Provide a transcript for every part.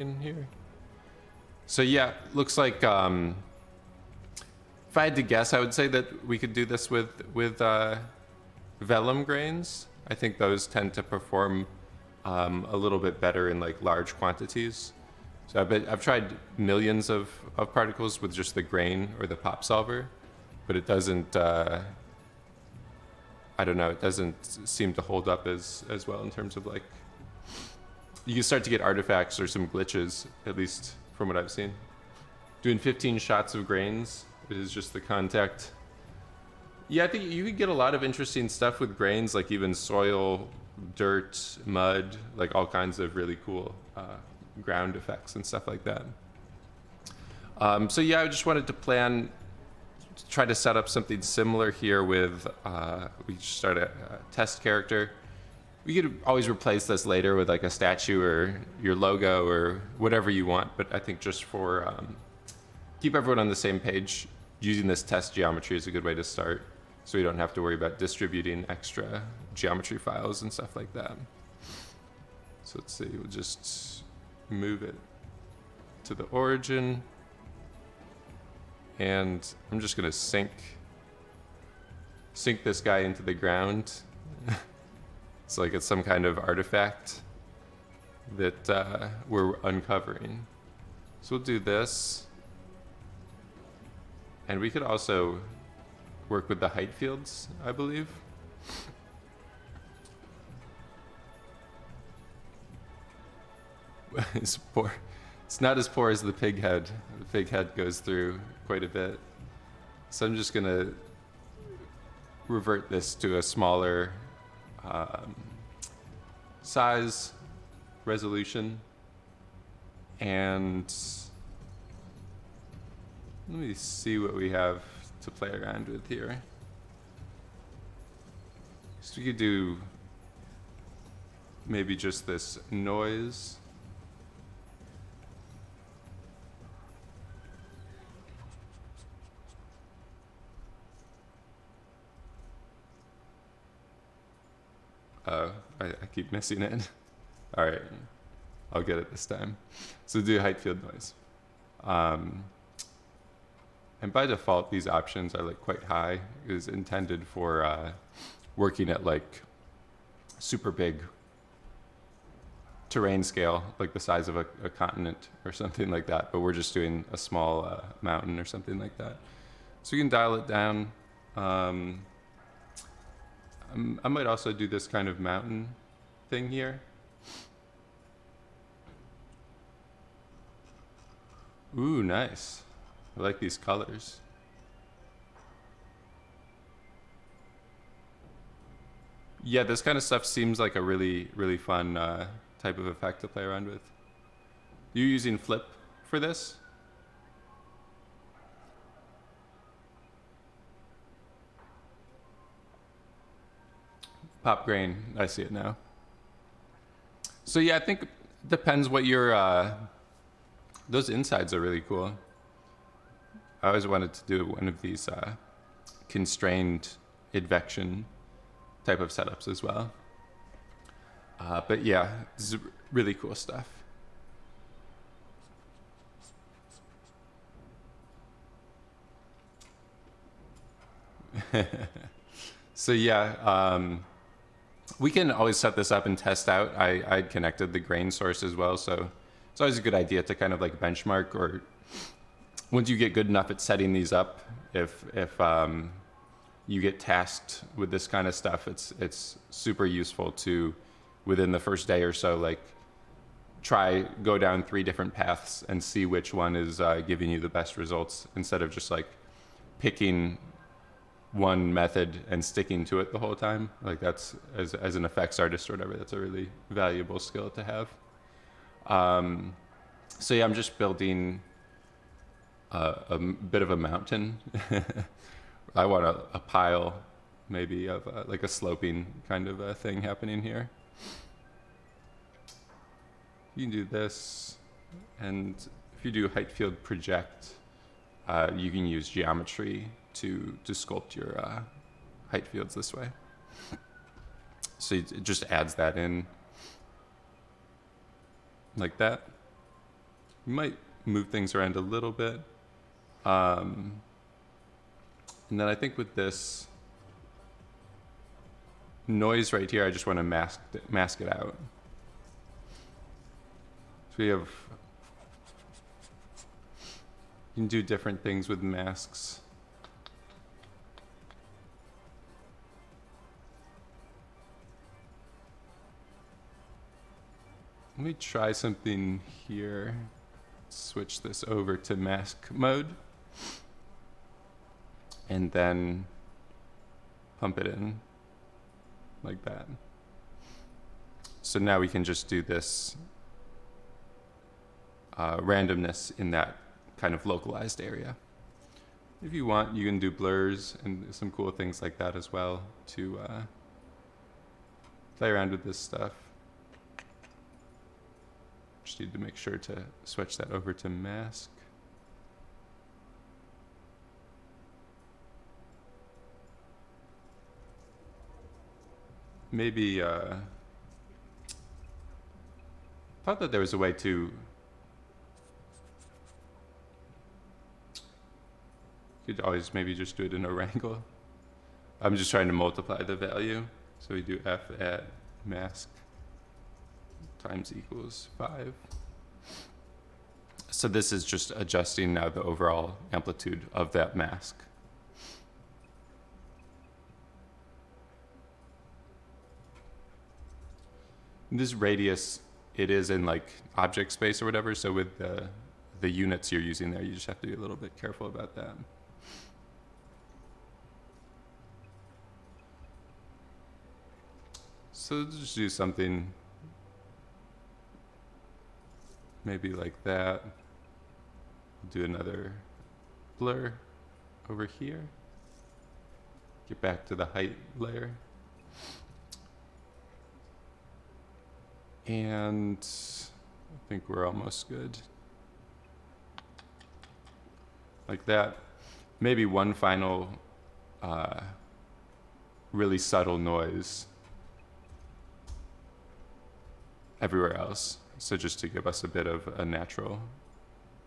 in here. So yeah, looks like if I had to guess, I would say that we could do this with vellum grains. I think those tend to perform a little bit better in like large quantities. So I've tried millions of particles with just the grain or the pop solver, but it doesn't. I don't know. It doesn't seem to hold up as well in terms of like. You can start to get artifacts or some glitches, at least from what I've seen. Doing 15 shots of grains is just the contact. Yeah, I think you could get a lot of interesting stuff with grains, like even soil, dirt, mud, like all kinds of really cool ground effects and stuff like that. So yeah, I just wanted to try to set up something similar here with, we just start a test character. We could always replace this later with like a statue or your logo or whatever you want, but I think just for keep everyone on the same page, using this test geometry is a good way to start, so we don't have to worry about distributing extra geometry files and stuff like that. So let's see, we'll just move it to the origin, and I'm just gonna sink this guy into the ground. It's like it's some kind of artifact that we're uncovering. So we'll do this. And we could also work with the height fields, I believe. It's poor. It's not as poor as the pig head. The pig head goes through quite a bit. So I'm just gonna revert this to a smaller size, resolution, and let me see what we have to play around with here. So we could do maybe just this noise. I keep missing it. All right, I'll get it this time. So do height field noise. And by default, these options are like quite high. It is intended for working at like super big terrain scale, like the size of a continent or something like that. But we're just doing a small mountain or something like that. So you can dial it down. I might also do this kind of mountain thing here. Ooh, nice. I like these colors. Yeah, this kind of stuff seems like a really, really fun type of effect to play around with. You using flip for this? Pop grain, I see it now. So yeah, I think it depends what your, those insides are really cool. I always wanted to do one of these constrained advection type of setups as well. But yeah, this is really cool stuff. So yeah, we can always set this up and test out. I'd connected the grain source as well, so it's always a good idea to kind of like benchmark, or once you get good enough at setting these up, if you get tasked with this kind of stuff, it's super useful to, within the first day or so, like go down 3 different paths and see which one is giving you the best results, instead of just like picking one method and sticking to it the whole time. Like that's, as an effects artist or whatever, that's a really valuable skill to have. So yeah, I'm just building a bit of a mountain. I want a pile maybe of like a sloping kind of a thing happening here. You can do this, and if you do height field project, you can use geometry to sculpt your height fields this way. So it just adds that in like that. We might move things around a little bit. And then I think with this noise right here, I just want to mask it out. So we have, you can do different things with masks. Let me try something here. Switch this over to mask mode. And then pump it in like that. So now we can just do this randomness in that kind of localized area. If you want, you can do blurs and some cool things like that as well to play around with this stuff. Just need to make sure to switch that over to mask. Maybe thought that there was a way to you could always maybe just do it in a wrangle. I'm just trying to multiply the value. So we do f at mask times equals 5. So this is just adjusting now the overall amplitude of that mask. This radius, it is in like object space or whatever, so with the units you're using there, you just have to be a little bit careful about that. So let's just do something maybe like that. Do another blur over here. Get back to the height layer. And I think we're almost good. Like that. Maybe one final really subtle noise everywhere else. So just to give us a bit of a natural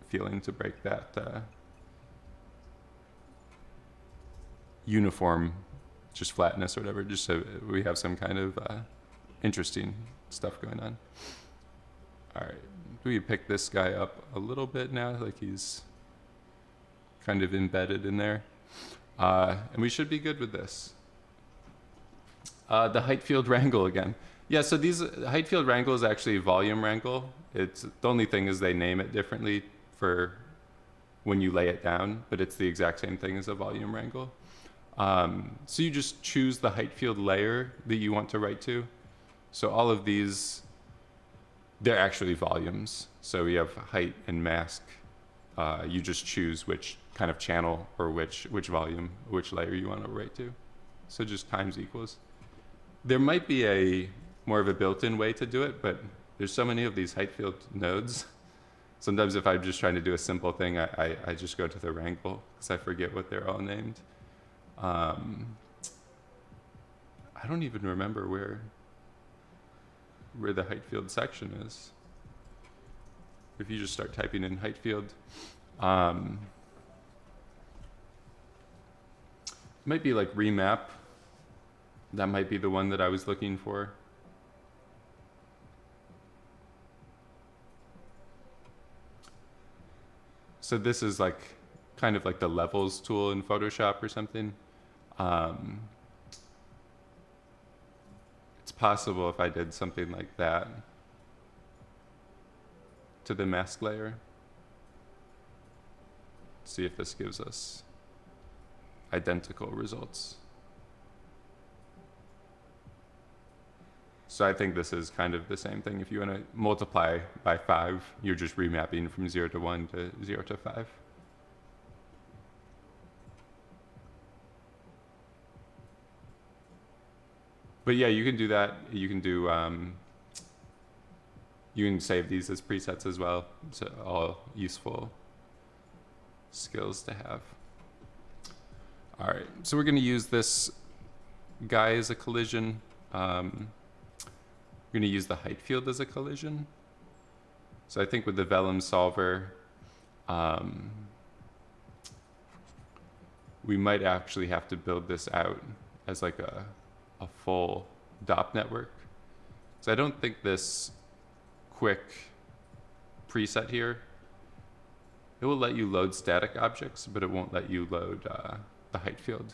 feeling to break that uniform, just flatness or whatever, just so we have some kind of interesting stuff going on. All right, we pick this guy up a little bit now, like he's kind of embedded in there. And we should be good with this. The height field wrangle again. Yeah, so these height field wrangle is actually volume wrangle. It's the only thing is they name it differently for when you lay it down, but it's the exact same thing as a volume wrangle. So you just choose the height field layer that you want to write to. So all of these, they're actually volumes. So we have height and mask. You just choose which kind of channel or which volume, which layer you want to write to. So just times equals. There might be a more of a built-in way to do it, but there's so many of these height field nodes. Sometimes if I'm just trying to do a simple thing, I just go to the wrangle because I forget what they're all named. I don't even remember where the height field section is. If you just start typing in height field, might be like remap. That might be the one that I was looking for. So this is like kind of like the levels tool in Photoshop or something. It's possible if I did something like that to the mask layer. See if this gives us identical results. So I think this is kind of the same thing. If you want to multiply by 5, you're just remapping from 0 to 1 to 0 to 5. But yeah, you can do that. You can do, you can save these as presets as well. So all useful skills to have. All right, so we're going to use this guy as a collision. We're going to use the height field as a collision. So I think with the vellum solver, we might actually have to build this out as like a full DOP network. So I don't think this quick preset here, it will let you load static objects, but it won't let you load the height field.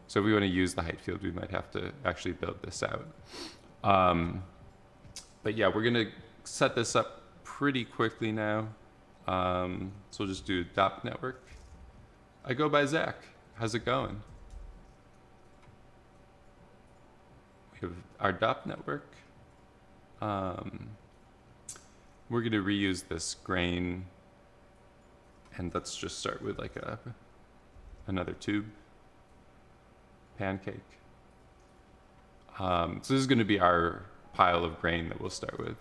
So if we want to use the height field, we might have to actually build this out. But yeah, we're going to set this up pretty quickly now. So we'll just do DOP network. I go by Zach. How's it going? We have our DOP network. We're going to reuse this grain, and let's just start with like another tube pancake. So this is going to be our pile of grain that we'll start with.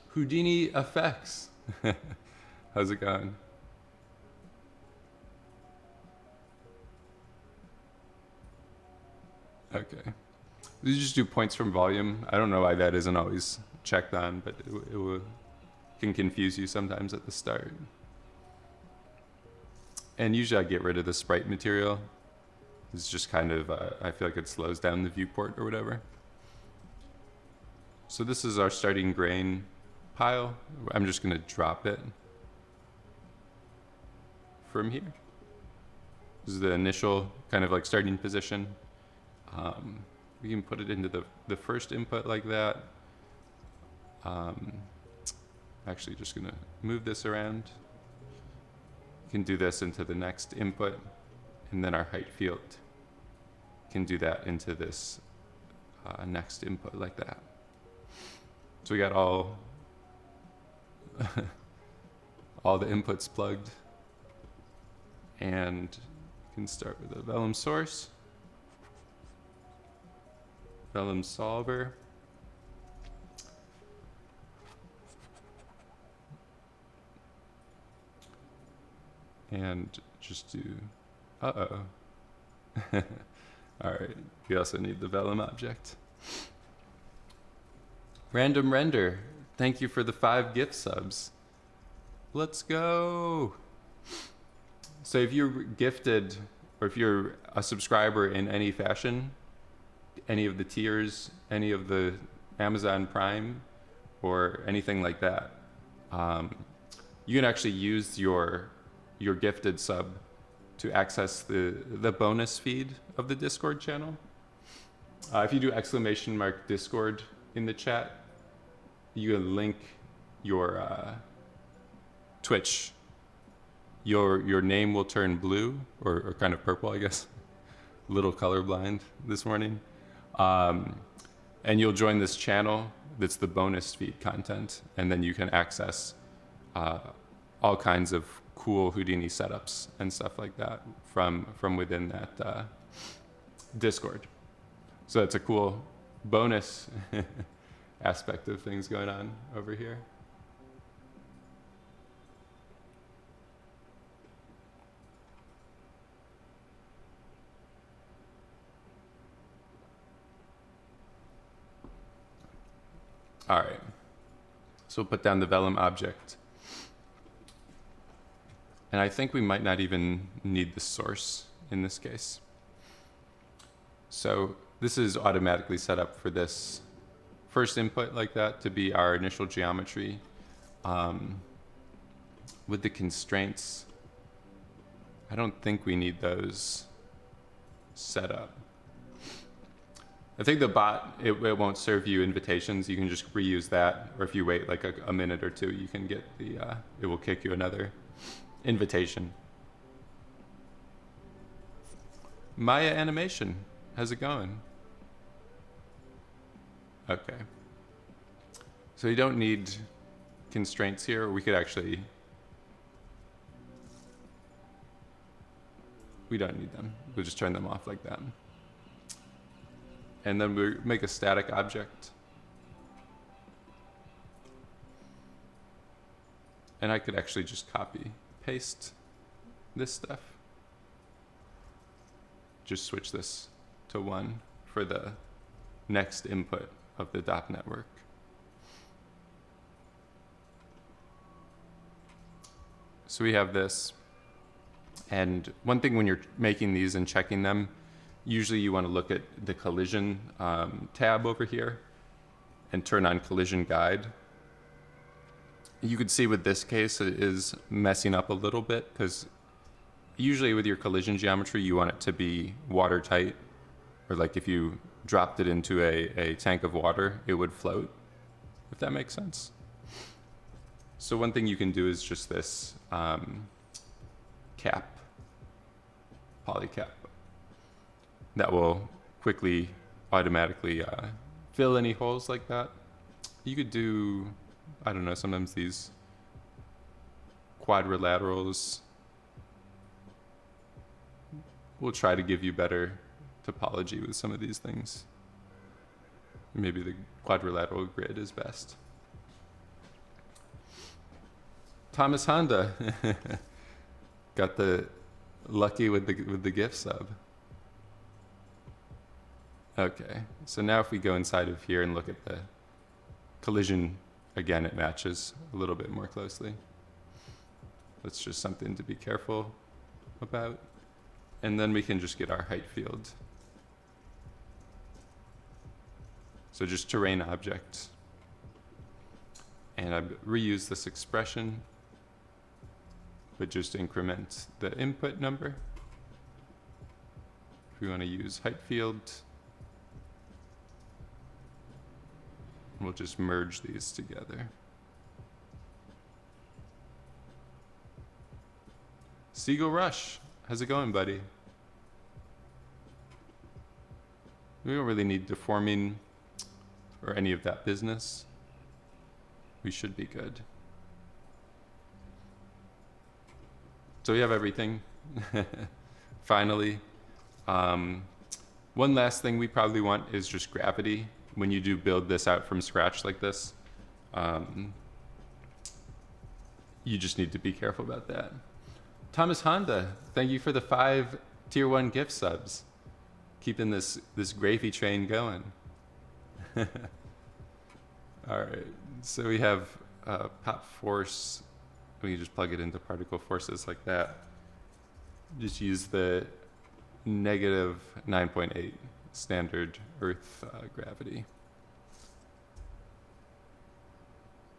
Houdini effects. How's it going? Okay. You just do points from volume. I don't know why that isn't always checked on, but it can confuse you sometimes at the start. And usually I get rid of the sprite material. It's just kind of, I feel like it slows down the viewport or whatever. So this is our starting grain pile. I'm just going to drop it from here. This is the initial kind of like starting position. We can put it into the first input like that. Actually just going to move this around. You can do this into the next input, and then our height field can do that into this next input like that. So we got all all the inputs plugged, and you can start with a vellum source, vellum solver, and just do, all right, we also need the vellum object. Random Render, thank you for the 5 gift subs. Let's go. So if you're gifted, or if you're a subscriber in any fashion, any of the tiers, any of the Amazon Prime, or anything like that, you can actually use your gifted sub to access the bonus feed of the Discord channel. If you do !Discord in the chat, you can link your Twitch. Your name will turn blue, or kind of purple, I guess. A little colorblind this morning. And you'll join this channel that's the bonus feed content, and then you can access all kinds of cool Houdini setups and stuff like that from within that Discord. So it's a cool bonus aspect of things going on over here. All right, so we'll put down the vellum object. And I think we might not even need the source in this case. So this is automatically set up for this first input like that to be our initial geometry. With the constraints, I don't think we need those set up. I think the bot, it won't serve you invitations. You can just reuse that, or if you wait like a minute or two, you can get the, it will kick you another invitation. Maya Animation, how's it going? Okay. So you don't need constraints here. We could actually, we don't need them. We'll just turn them off like that. And then we make a static object. And I could actually just copy paste this stuff. Just switch this to 1 for the next input of the DOP network. So we have this. And one thing when you're making these and checking them, usually you want to look at the collision tab over here and turn on collision guide. You could see with this case it is messing up a little bit because usually with your collision geometry you want it to be watertight, or like if you dropped it into a tank of water it would float, if that makes sense. So one thing you can do is just this cap, polycap. That will quickly, automatically fill any holes like that. You could do, I don't know, sometimes these quadrilaterals will try to give you better topology with some of these things. Maybe the quadrilateral grid is best. Thomas Honda got the lucky with the gift sub. Okay, so now if we go inside of here and look at the collision, again, it matches a little bit more closely. That's just something to be careful about. And then we can just get our height field. So just terrain object. And I reuse this expression, but just increment the input number. If we want to use height field, we'll just merge these together. Seagull Rush, how's it going, buddy? We don't really need deforming or any of that business. We should be good. So we have everything, finally. One last thing we probably want is just gravity. When you do build this out from scratch like this, you just need to be careful about that. Thomas Honda, thank you for the 5 tier 1 gift subs. Keeping this gravy train going. All right, so we have pop force. We can just plug it into particle forces like that. Just use the negative 9.8 standard Earth gravity.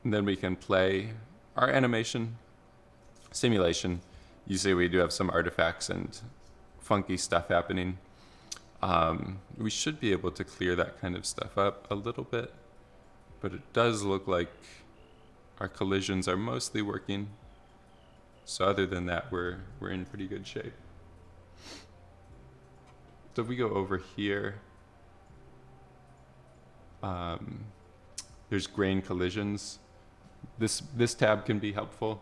And then we can play our animation simulation. Usually we do have some artifacts and funky stuff happening. We should be able to clear that kind of stuff up a little bit, but it does look like our collisions are mostly working. So other than that, we're in pretty good shape. So if we go over here, there's grain collisions. This tab can be helpful.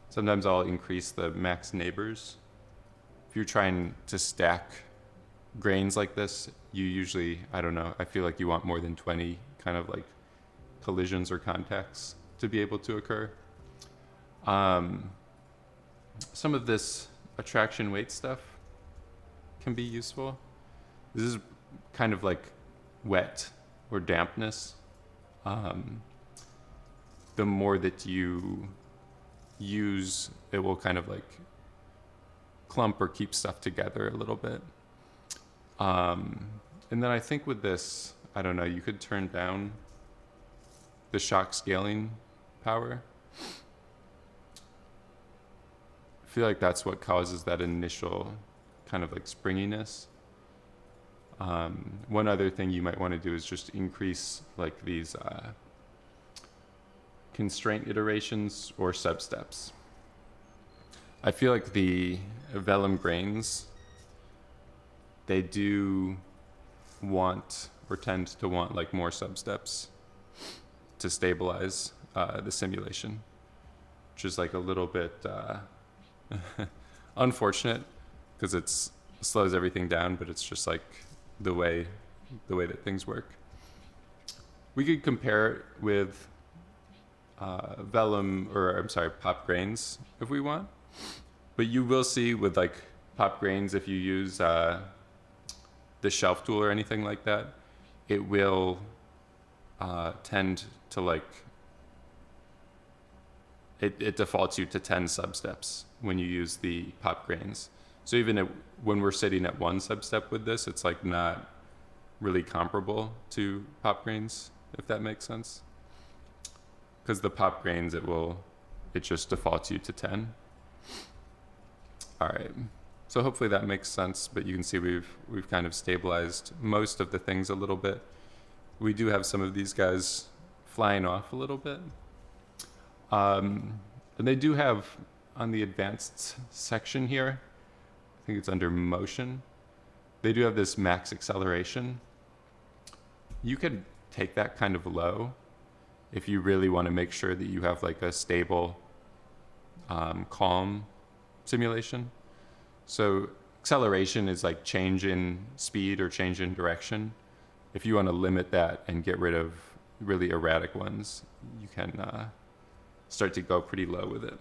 Sometimes I'll increase the max neighbors. If you're trying to stack grains like this, you usually, I don't know, I feel like you want more than 20 kind of like collisions or contacts to be able to occur. Some of this attraction weight stuff can be useful. This is kind of like wet or dampness. The more that you use, it will kind of like clump or keep stuff together a little bit. And then I think with this, I don't know, you could turn down the shock scaling power. I feel like that's what causes that initial kind of like springiness. One other thing you might want to do is just increase like these constraint iterations or substeps. I feel like the vellum grains, they do want or tend to want like more substeps to stabilize the simulation, which is like a little bit unfortunate because it slows everything down, but it's just like the way that things work. We could compare it with vellum, or I'm sorry, pop grains if we want. But you will see with like pop grains, if you use the shelf tool or anything like that, it will tend to like, it defaults you to 10 substeps when you use the pop grains. So even when we're sitting at one substep with this, it's like not really comparable to pop grains, if that makes sense. Because the pop grains, it just defaults you to 10. All right, so hopefully that makes sense, but you can see we've kind of stabilized most of the things a little bit. We do have some of these guys flying off a little bit. And they do have on the advanced section here, I think it's under motion, they do have this max acceleration. You could take that kind of low if you really want to make sure that you have like a stable, calm simulation. So acceleration is like change in speed or change in direction. If you want to limit that and get rid of really erratic ones, you can start to go pretty low with it.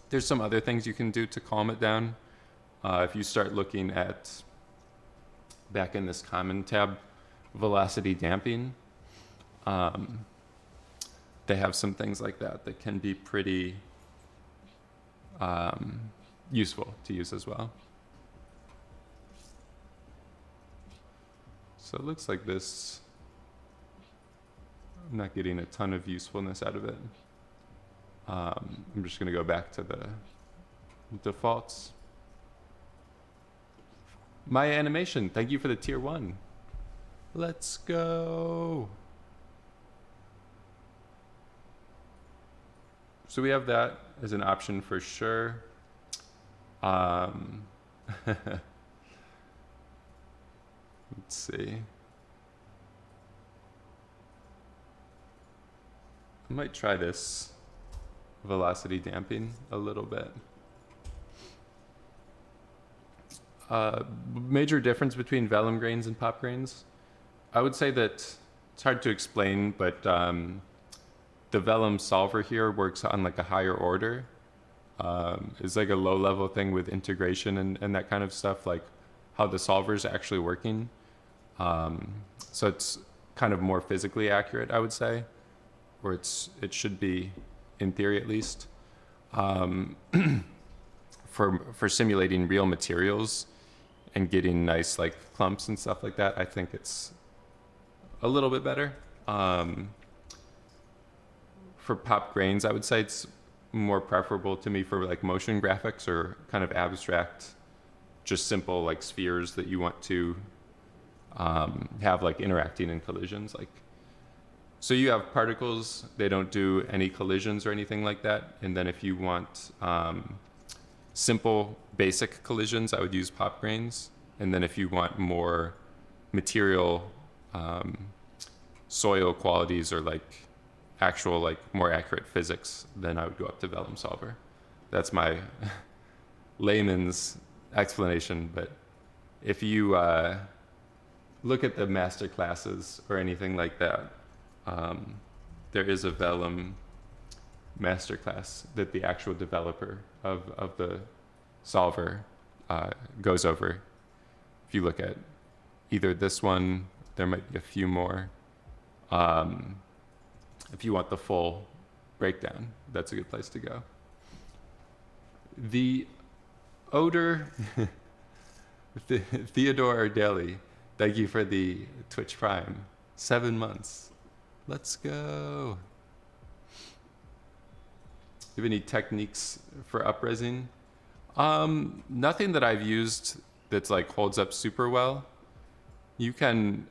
There's some other things you can do to calm it down. If you start looking at, back in this common tab, velocity damping, they have some things like that that can be pretty useful to use as well. So it looks like this, I'm not getting a ton of usefulness out of it. I'm just going to go back to the defaults. My animation, thank you for the tier 1. Let's go. So we have that as an option for sure. Let's see. I might try this velocity damping a little bit. Major difference between vellum grains and pop grains. I would say that it's hard to explain, but the vellum solver here works on like a higher order. It's like a low level thing with integration and that kind of stuff, like how the solver is actually working. So it's kind of more physically accurate, I would say, or it should be, in theory at least. For simulating real materials and getting nice like clumps and stuff like that, I think it's a little bit better. For pop grains, I would say it's more preferable to me for like motion graphics or kind of abstract, just simple like spheres that you want to have like interacting in collisions. Like, so you have particles, they don't do any collisions or anything like that. And then if you want simple basic collisions, I would use pop grains. And then if you want more material soil qualities or like actual like more accurate physics, then I would go up to vellum solver. That's my layman's explanation. But if you look at the master classes or anything like that, there is a vellum masterclass that the actual developer of the solver goes over. If you look at either this one, there might be a few more. If you want the full breakdown, that's a good place to go. The odor, Theodore Ardeli, thank you for the Twitch Prime. 7 months. Let's go. Do you have any techniques for upresing? Nothing that I've used that's like holds up super well. You can,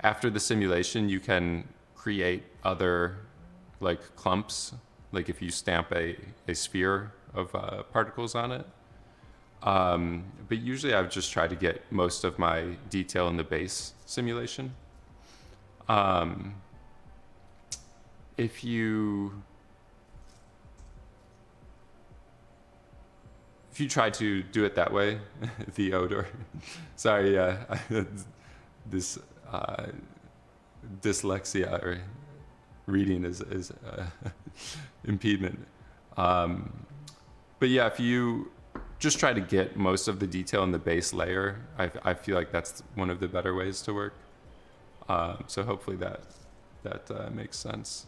after the simulation, you can create other like clumps, like if you stamp a sphere of particles on it. But usually I've just tried to get most of my detail in the base simulation. If you try to do it that way, the odor, sorry, this dyslexia or reading is impediment. But yeah, if you just try to get most of the detail in the base layer, I feel like that's one of the better ways to work. So hopefully that makes sense.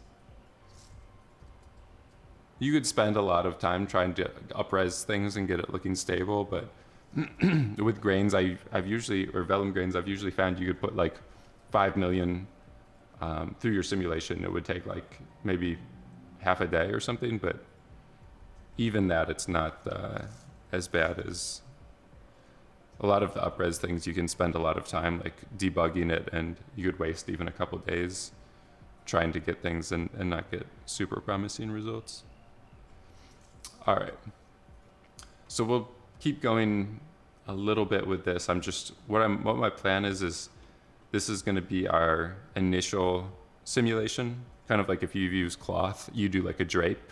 You could spend a lot of time trying to upres things and get it looking stable, but with grains, I've usually, or vellum grains, I've usually found you could put like 5 million through your simulation. It would take like maybe half a day or something, but even that, it's not as bad as a lot of the upres things. You can spend a lot of time like debugging it, and you could waste even a couple days trying to get things and not get super promising results. All right, so we'll keep going a little bit with this. What my plan is this is going to be our initial simulation. Kind of like if you use cloth, you do like a drape,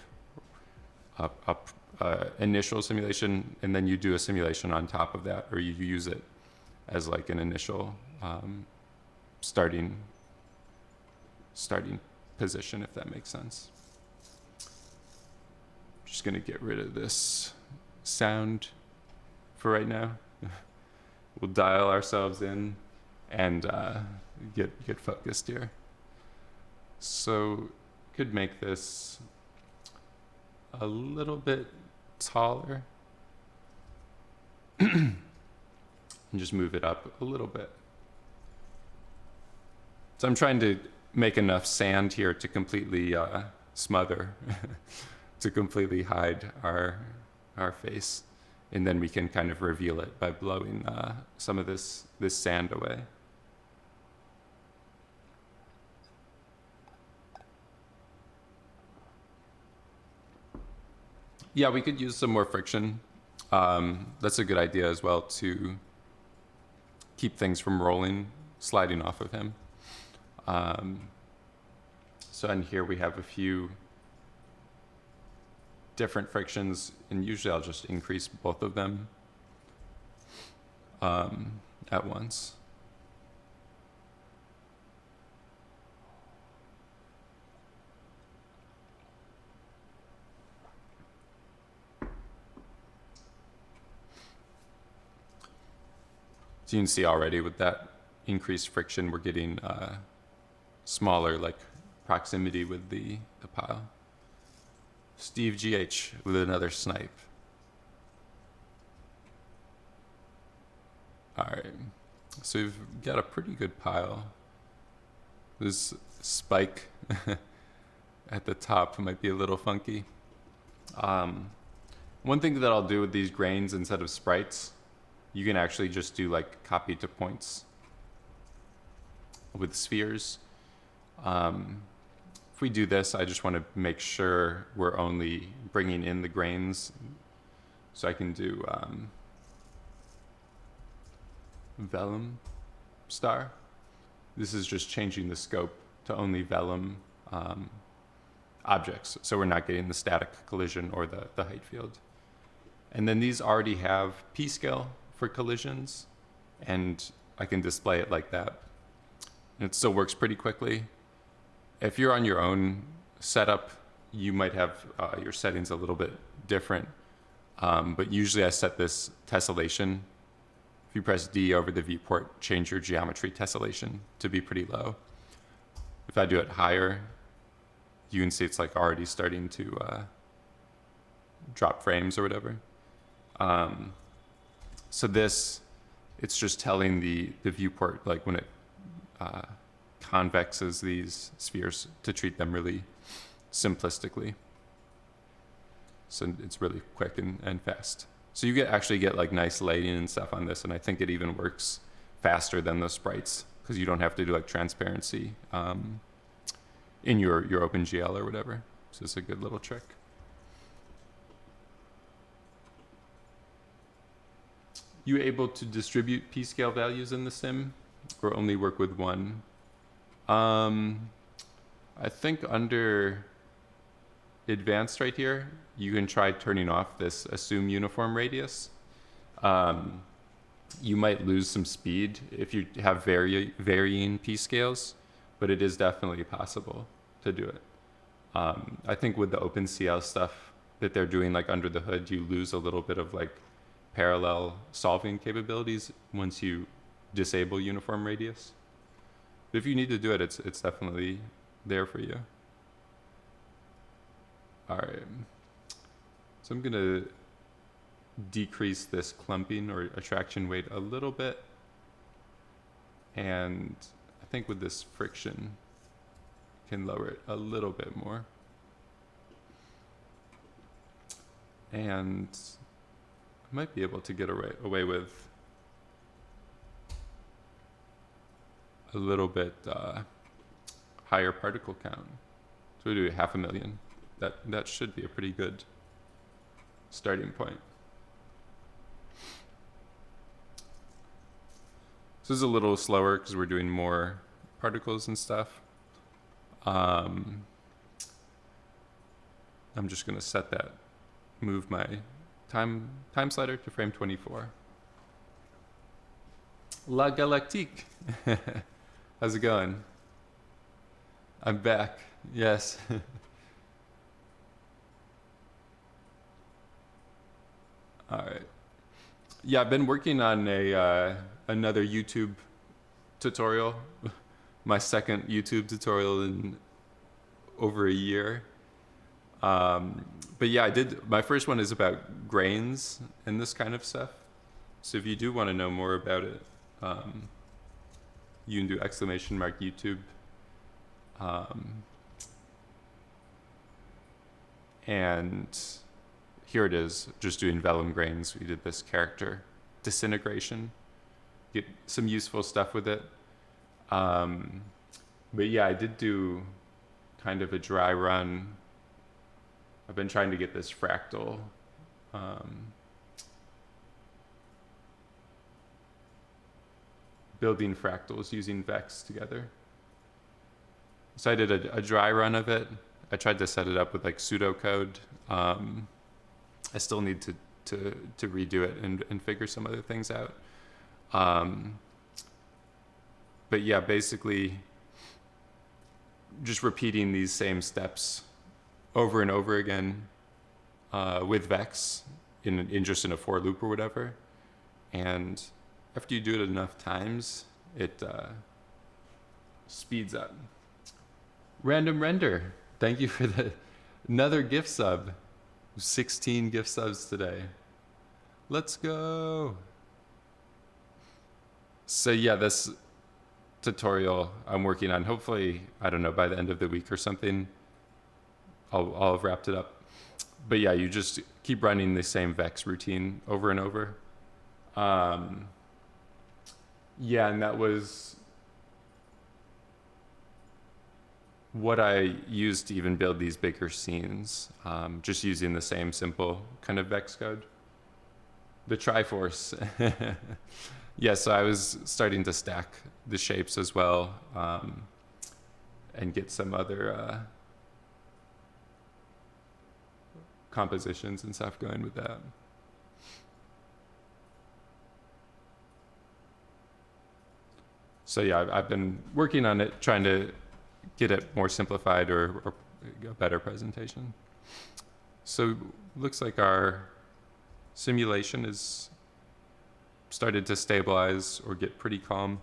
initial simulation, and then you do a simulation on top of that, or you use it as like an initial starting position, if that makes sense. Just gonna get rid of this sound for right now. We'll dial ourselves in and get focused here. So could make this a little bit taller and just move it up a little bit. So I'm trying to make enough sand here to completely smother, to completely hide our face, and then we can kind of reveal it by blowing some of this sand away. Yeah, we could use some more friction. That's a good idea as well, to keep things from sliding off of him. So in here we have a few different frictions, and usually I'll just increase both of them at once. So you can see already with that increased friction, we're getting smaller like proximity with the pile. Steve GH with another snipe. All right, so we've got a pretty good pile. This spike at the top might be a little funky. One thing that I'll do with these grains, instead of sprites, you can actually just do like copy to points with spheres. If we do this, I just want to make sure we're only bringing in the grains. So I can do vellum star. This is just changing the scope to only vellum objects. So we're not getting the static collision or the height field. And then these already have p-scale for collisions, and I can display it like that. And it still works pretty quickly. If you're on your own setup, you might have your settings a little bit different. But usually I set this tessellation. If you press D over the viewport, change your geometry tessellation to be pretty low. If I do it higher, you can see it's like already starting to drop frames or whatever. So this, it's just telling the viewport, like when it convexes these spheres, to treat them really simplistically. So it's really quick and fast. So you actually get like nice lighting and stuff on this, and I think it even works faster than the sprites, because you don't have to do like transparency in your OpenGL or whatever. So it's a good little trick. You able to distribute p-scale values in the sim, or only work with one? I think under advanced right here, you can try turning off this assume uniform radius. You might lose some speed if you have varying p-scales, but it is definitely possible to do it. I think with the OpenCL stuff, that they're doing like under the hood, you lose a little bit of like parallel solving capabilities once you disable uniform radius. But if you need to do it, it's definitely there for you. All right. So I'm gonna decrease this clumping or attraction weight a little bit. And I think with this friction, can lower it a little bit more. And I might be able to get away with a little bit higher particle count. So we do 500,000. That should be a pretty good starting point. So this is a little slower because we're doing more particles and stuff. I'm just going to set that, move my time slider to frame 24. La Galactique. How's it going? I'm back. Yes. All right. Yeah, I've been working on another YouTube tutorial. My second YouTube tutorial in over a year. But yeah, my first one is about grains and this kind of stuff. So if you do want to know more about it, you can do !YouTube. And here it is, just doing vellum grains. We did this character disintegration, get some useful stuff with it. But yeah, I did do kind of a dry run. I've been trying to get this fractal building fractals using Vex together. So I did a dry run of it. I tried to set it up with like pseudocode. I still need to redo it and figure some other things out. But yeah, basically just repeating these same steps over and over again with Vex in just in a for loop or whatever. And after you do it enough times, it speeds up. Random Render, thank you for another gift sub. 16 gift subs today. Let's go. So yeah, this tutorial I'm working on, hopefully, I don't know, by the end of the week or something, I'll have wrapped it up. But yeah, you just keep running the same Vex routine over and over. Yeah, and that was what I used to even build these bigger scenes, just using the same simple kind of Vex code. The Triforce. Yeah, so I was starting to stack the shapes as well, and get some other compositions and stuff going with that. So yeah, I've been working on it, trying to get it more simplified or a better presentation. So looks like our simulation is started to stabilize or get pretty calm.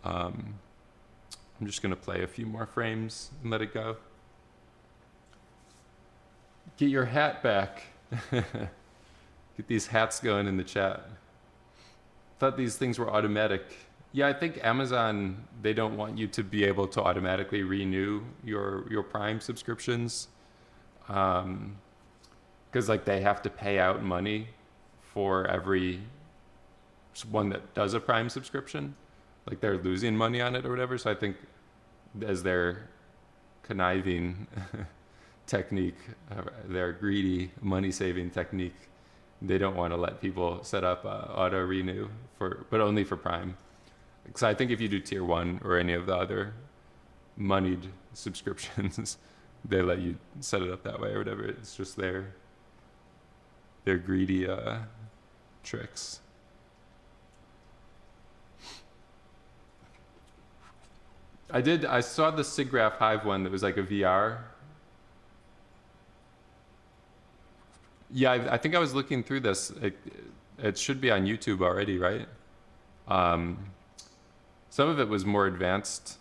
I'm just gonna play a few more frames and let it go. Get your hat back. Get these hats going in the chat. Thought these things were automatic. Yeah, I think Amazon, they don't want you to be able to automatically renew your Prime subscriptions. Because like they have to pay out money for every one that does a Prime subscription. Like they're losing money on it or whatever. So I think as their conniving technique, their greedy money-saving technique, they don't want to let people set up auto renew but only for Prime. Because I think if you do tier 1 or any of the other moneyed subscriptions, they let you set it up that way or whatever. It's just their greedy tricks. I saw the SIGGRAPH Hive one that was like a VR. Yeah, I think I was looking through this. It should be on YouTube already, right? Um, some of it was more advanced,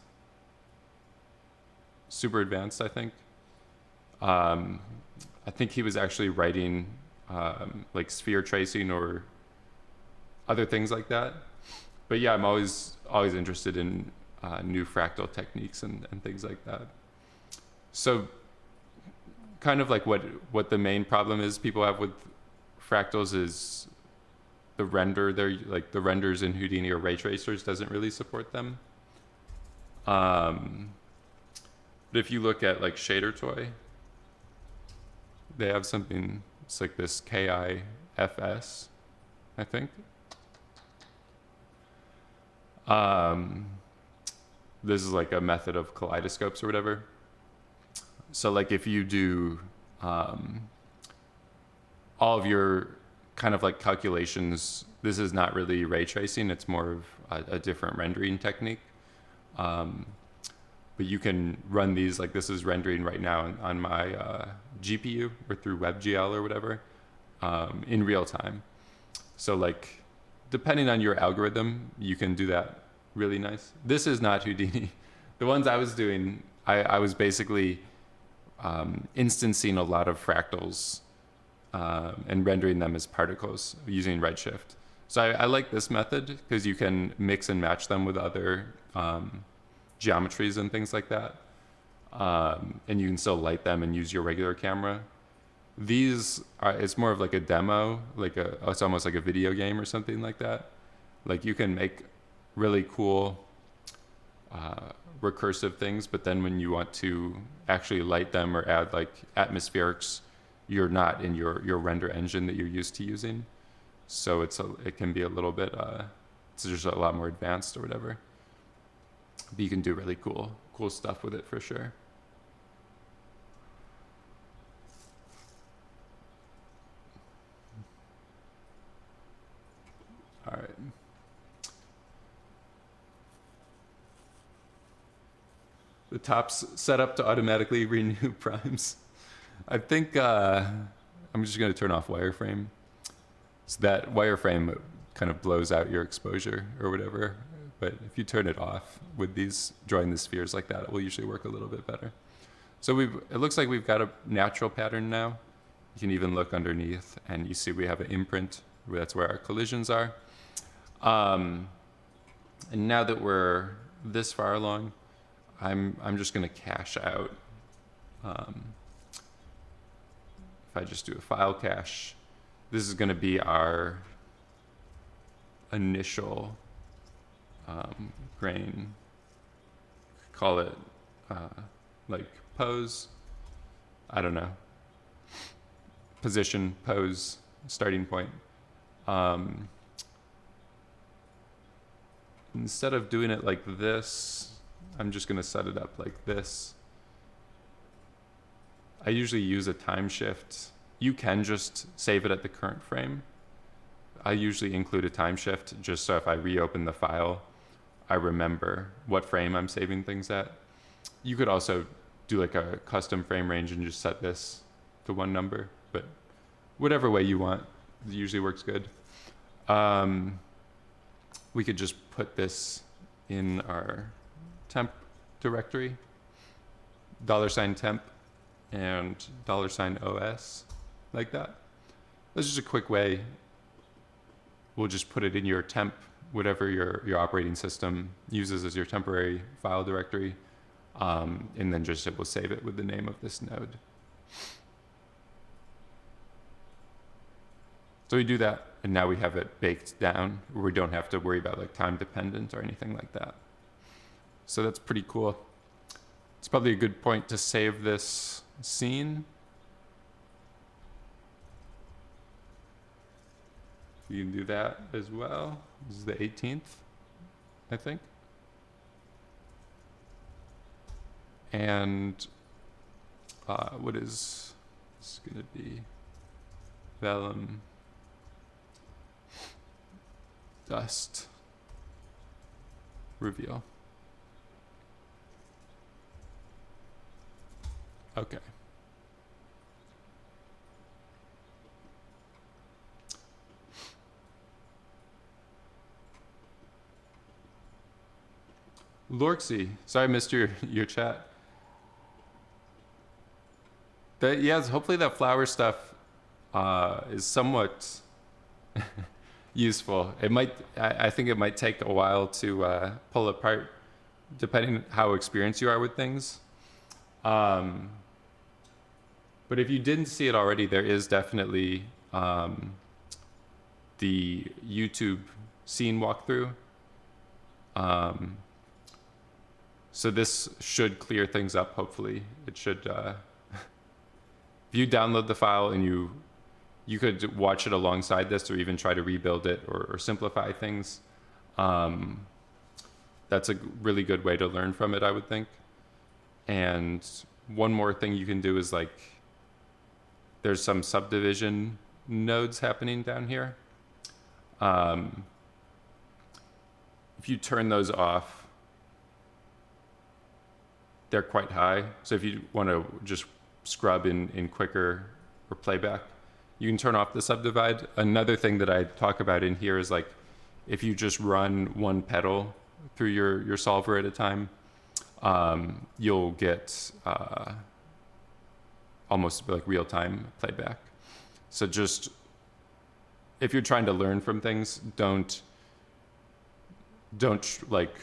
super advanced, I think. Um, I think he was actually writing like sphere tracing or other things like that. But yeah, I'm always interested in new fractal techniques and things like that. So kind of like what the main problem is people have with fractals is the render. They're like the renders in Houdini or ray tracers doesn't really support them. But if you look at like Shader Toy, they have something. It's like this KIFS, I think. This is like a method of kaleidoscopes or whatever. So like if you do all of your kind of like calculations, this is not really ray tracing, it's more of a different rendering technique. But you can run these, like this is rendering right now on my GPU or through WebGL or whatever in real time. So like depending on your algorithm, you can do that really nice. This is not Houdini. The ones I was doing, I was basically instancing a lot of fractals and rendering them as particles using Redshift. So I like this method because you can mix and match them with other geometries and things like that. And you can still light them and use your regular camera. These are, it's more of like a demo, like it's almost like a video game or something like that. Like you can make really cool recursive things, but then when you want to actually light them or add like atmospherics, you're not in your render engine that you're used to using. So it can be a little bit, it's just a lot more advanced or whatever. But you can do really cool stuff with it for sure. All right. The top's set up to automatically renew primes. I think I'm just going to turn off wireframe. So that wireframe kind of blows out your exposure or whatever. But if you turn it off with these, drawing the spheres like that, it will usually work a little bit better. So it looks like we've got a natural pattern now. You can even look underneath and you see we have an imprint. That's where our collisions are. And now that we're this far along, I'm just going to cache out. If I just do a file cache, this is going to be our initial grain. Call it like pose. I don't know. Position, pose, starting point. Instead of doing it like this, I'm just going to set it up like this. I usually use a time shift. You can just save it at the current frame. I usually include a time shift just so if I reopen the file, I remember what frame I'm saving things at. You could also do like a custom frame range and just set this to one number, but whatever way you want, it usually works good. We could just put this in our temp directory, $temp and $OS, like that. That's just a quick way. We'll just put it in your temp, whatever your operating system uses as your temporary file directory, and then just it will save it with the name of this node. So we do that, and now we have it baked down, where we don't have to worry about like time dependent or anything like that. So that's pretty cool. It's probably a good point to save this scene. You can do that as well. This is the 18th, I think. And what is this going to be? Vellum dust reveal. Okay. Lorksy, sorry I missed your chat. Yes, hopefully that flower stuff is somewhat useful. It might, I think it might take a while to pull apart, depending how experienced you are with things. But if you didn't see it already, there is definitely the YouTube scene walkthrough. So this should clear things up, hopefully. It should, if you download the file and you could watch it alongside this or even try to rebuild it or simplify things. That's a really good way to learn from it, I would think. And one more thing you can do is like, there's some subdivision nodes happening down here. If you turn those off, they're quite high. So if you want to just scrub in quicker or playback, you can turn off the subdivide. Another thing that I talk about in here is like, if you just run one pedal through your solver at a time, you'll get almost like real-time playback. So just, if you're trying to learn from things, don't like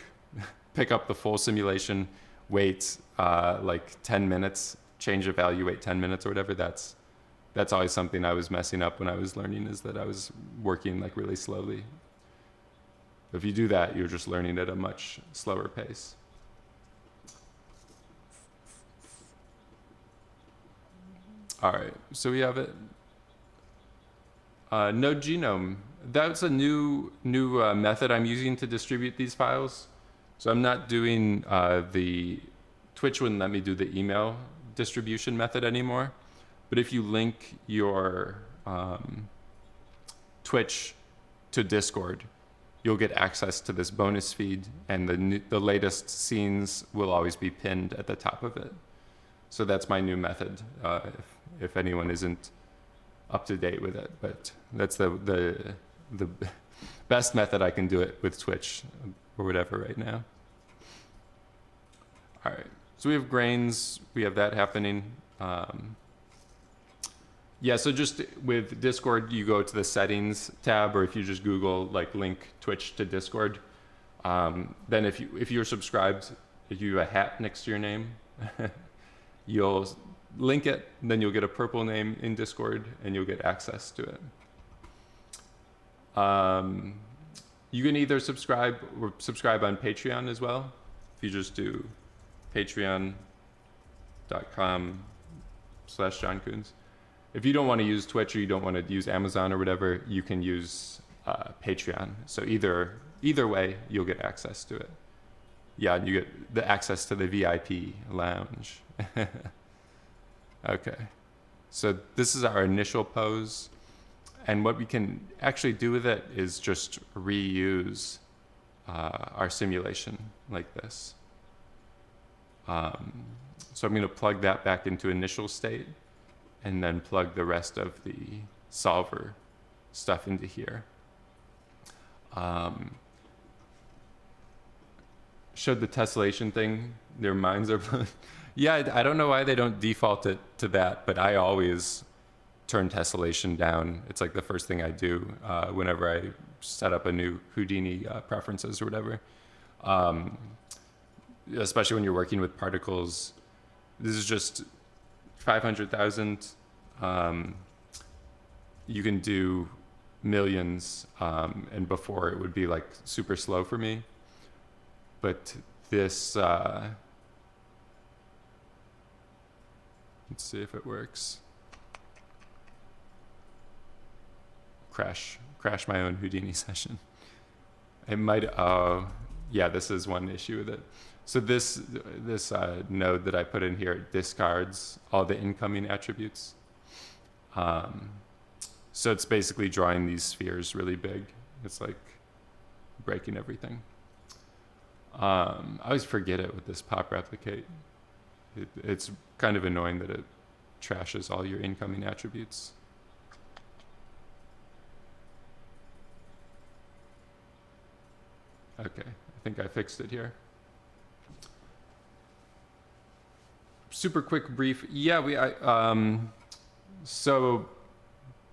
pick up the full simulation, wait like 10 minutes, change a value, wait 10 minutes or whatever. That's always something I was messing up when I was learning, is that I was working like really slowly. If you do that, you're just learning at a much slower pace. All right, so we have it. Node genome. That's a new method I'm using to distribute these files. So I'm not doing Twitch wouldn't let me do the email distribution method anymore. But if you link your Twitch to Discord, you'll get access to this bonus feed, and the latest scenes will always be pinned at the top of it. So that's my new method, if anyone isn't up to date with it. But that's the best method I can do it with Twitch or whatever right now. All right, so we have grains, we have that happening. Yeah, so just with Discord, you go to the settings tab, or if you just Google like link Twitch to Discord, then if you're subscribed, if you have a hat next to your name, you'll link it, then you'll get a purple name in Discord and you'll get access to it. You can either subscribe on Patreon as well. If you just do patreon.com/John Koons. If you don't want to use Twitch or you don't want to use Amazon or whatever, you can use Patreon. So either way, you'll get access to it. Yeah, and you get the access to the VIP lounge. Okay, so this is our initial pose. And what we can actually do with it is just reuse our simulation like this. So I'm going to plug that back into initial state and then plug the rest of the solver stuff into here. Showed the tessellation thing. Their minds are... Yeah, I don't know why they don't default it to that, but I always turn tessellation down. It's like the first thing I do whenever I set up a new Houdini preferences or whatever. Especially when you're working with particles. This is just 500,000. You can do millions, and before it would be like super slow for me. But this, let's see if it works. Crash my own Houdini session. It might, yeah, this is one issue with it. So this node that I put in here discards all the incoming attributes. So it's basically drawing these spheres really big. It's like breaking everything. I always forget it with this pop replicate. It's kind of annoying that it trashes all your incoming attributes. Okay, I think I fixed it here. super quick brief. Yeah, so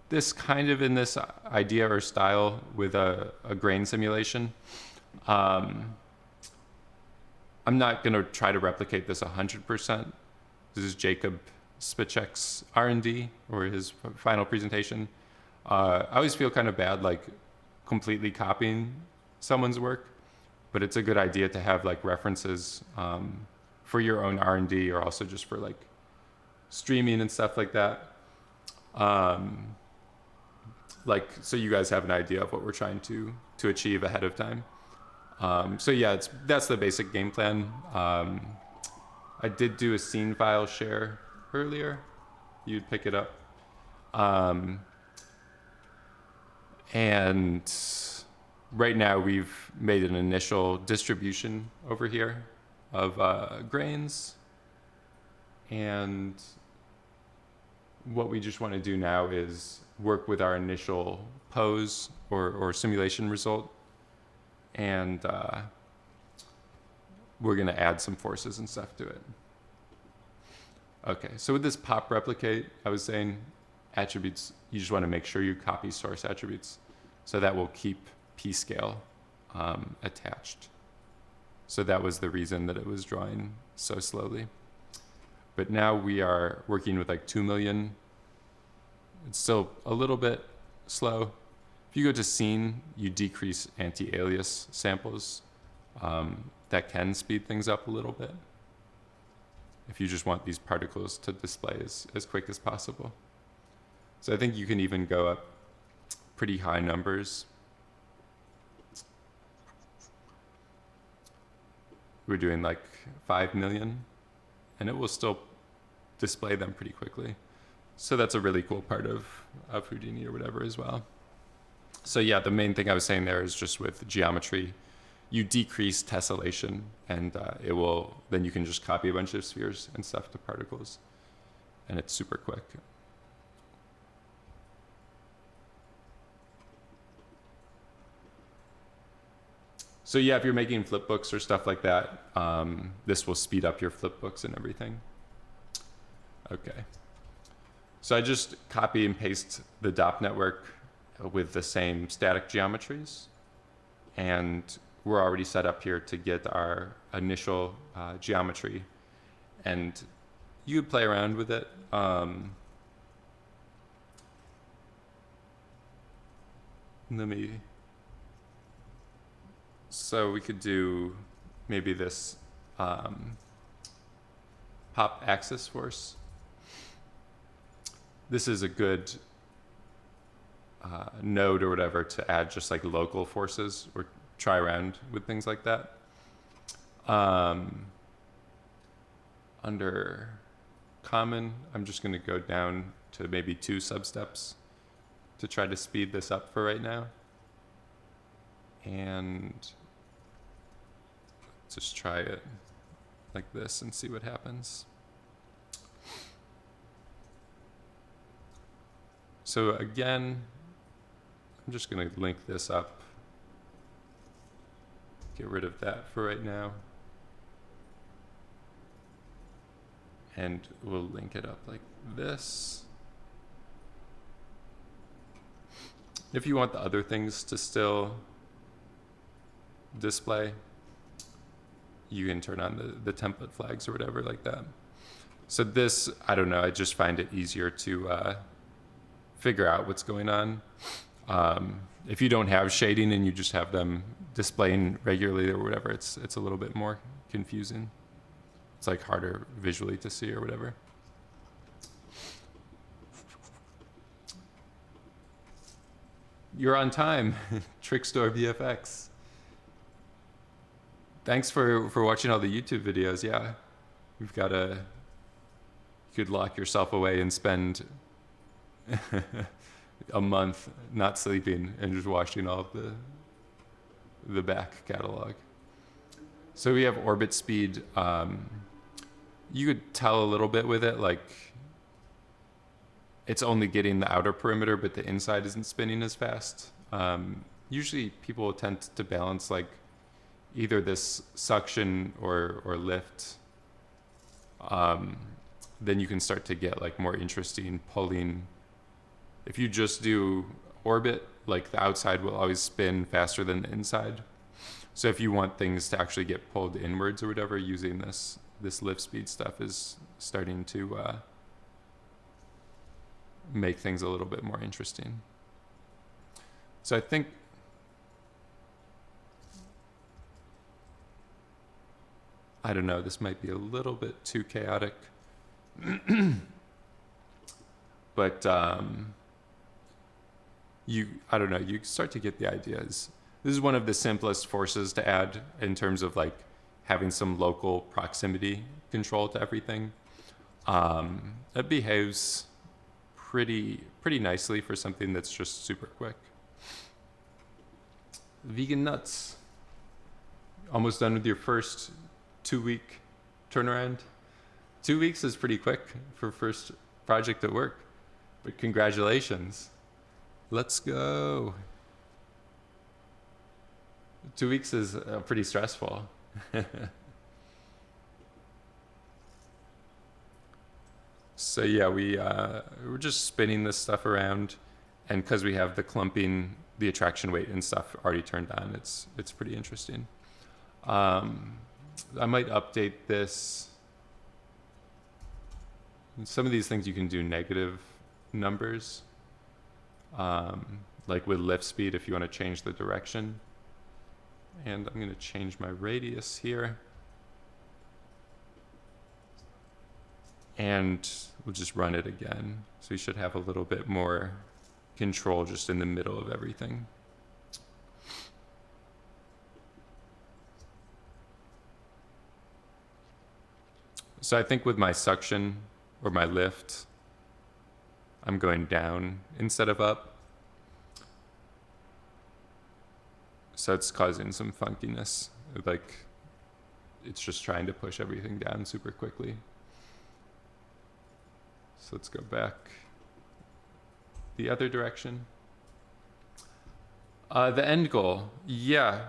this kind of in this idea or style with a grain simulation. I'm not going to try to replicate this 100%. This is Jacob Spicek's R&D or his final presentation. I always feel kind of bad like completely copying someone's work, but it's a good idea to have like references for your own R&D or also just for like streaming and stuff like that. Like, so you guys have an idea of what we're trying to achieve ahead of time. So yeah, that's the basic game plan. I did do a scene file share earlier. You'd pick it up. And right now we've made an initial distribution over here of grains. And what we just want to do now is work with our initial pose or simulation result. And we're going to add some forces and stuff to it. Okay, so with this pop replicate, I was saying attributes, you just want to make sure you copy source attributes. So that will keep p-scale attached. So that was the reason that it was drawing so slowly. But now we are working with like 2 million. It's still a little bit slow. If you go to scene, you decrease anti-alias samples. That can speed things up a little bit if you just want these particles to display as quick as possible. So I think you can even go up pretty high numbers. We're doing like 5 million, and it will still display them pretty quickly. So that's a really cool part of Houdini or whatever as well. So yeah, the main thing I was saying there is just with geometry, you decrease tessellation, and then you can just copy a bunch of spheres and stuff to particles, and it's super quick. So yeah, if you're making flipbooks or stuff like that, this will speed up your flipbooks and everything. Okay. So I just copy and paste the DOP network with the same static geometries. And we're already set up here to get our initial geometry. And you play around with it. So we could do maybe this pop axis force. This is a good node or whatever to add just like local forces or try around with things like that. Under common, I'm just going to go down to maybe 2 substeps to try to speed this up for right now. And just try it like this and see what happens. So again, I'm just going to link this up. Get rid of that for right now. And we'll link it up like this. If you want the other things to still display, you can turn on the template flags or whatever like that. So this, I don't know, I just find it easier to figure out what's going on. If you don't have shading and you just have them displaying regularly or whatever, it's a little bit more confusing. It's like harder visually to see or whatever. You're on time, Trickstore VFX. Thanks for watching all the YouTube videos. Yeah, we've got you could lock yourself away and spend a month not sleeping and just watching all of the back catalog. So we have orbit speed. You could tell a little bit with it, like it's only getting the outer perimeter, but the inside isn't spinning as fast. Usually people tend to balance like either this suction or lift then you can start to get like more interesting pulling. If you just do orbit, like the outside will always spin faster than the inside. So if you want things to actually get pulled inwards or whatever, using this lift speed stuff is starting to make things a little bit more interesting. So I think I don't know, this might be a little bit too chaotic. But I don't know, you start to get the ideas. This is one of the simplest forces to add in terms of like having some local proximity control to everything. It behaves pretty nicely for something that's just super quick. Vegan nuts. Almost done with your first 2-week turnaround. 2 weeks is pretty quick for first project at work, but congratulations. Let's go. 2 weeks is pretty stressful. So yeah, we're just spinning this stuff around, and because we have the clumping, the attraction weight and stuff already turned on, it's pretty interesting. I might update this. Some of these things you can do negative numbers, like with lift speed if you want to change the direction. And I'm going to change my radius here. And we'll just run it again. So we should have a little bit more control just in the middle of everything. So I think with my suction or my lift, I'm going down instead of up. So it's causing some funkiness. Like it's just trying to push everything down super quickly. So let's go back the other direction. The end goal, yeah.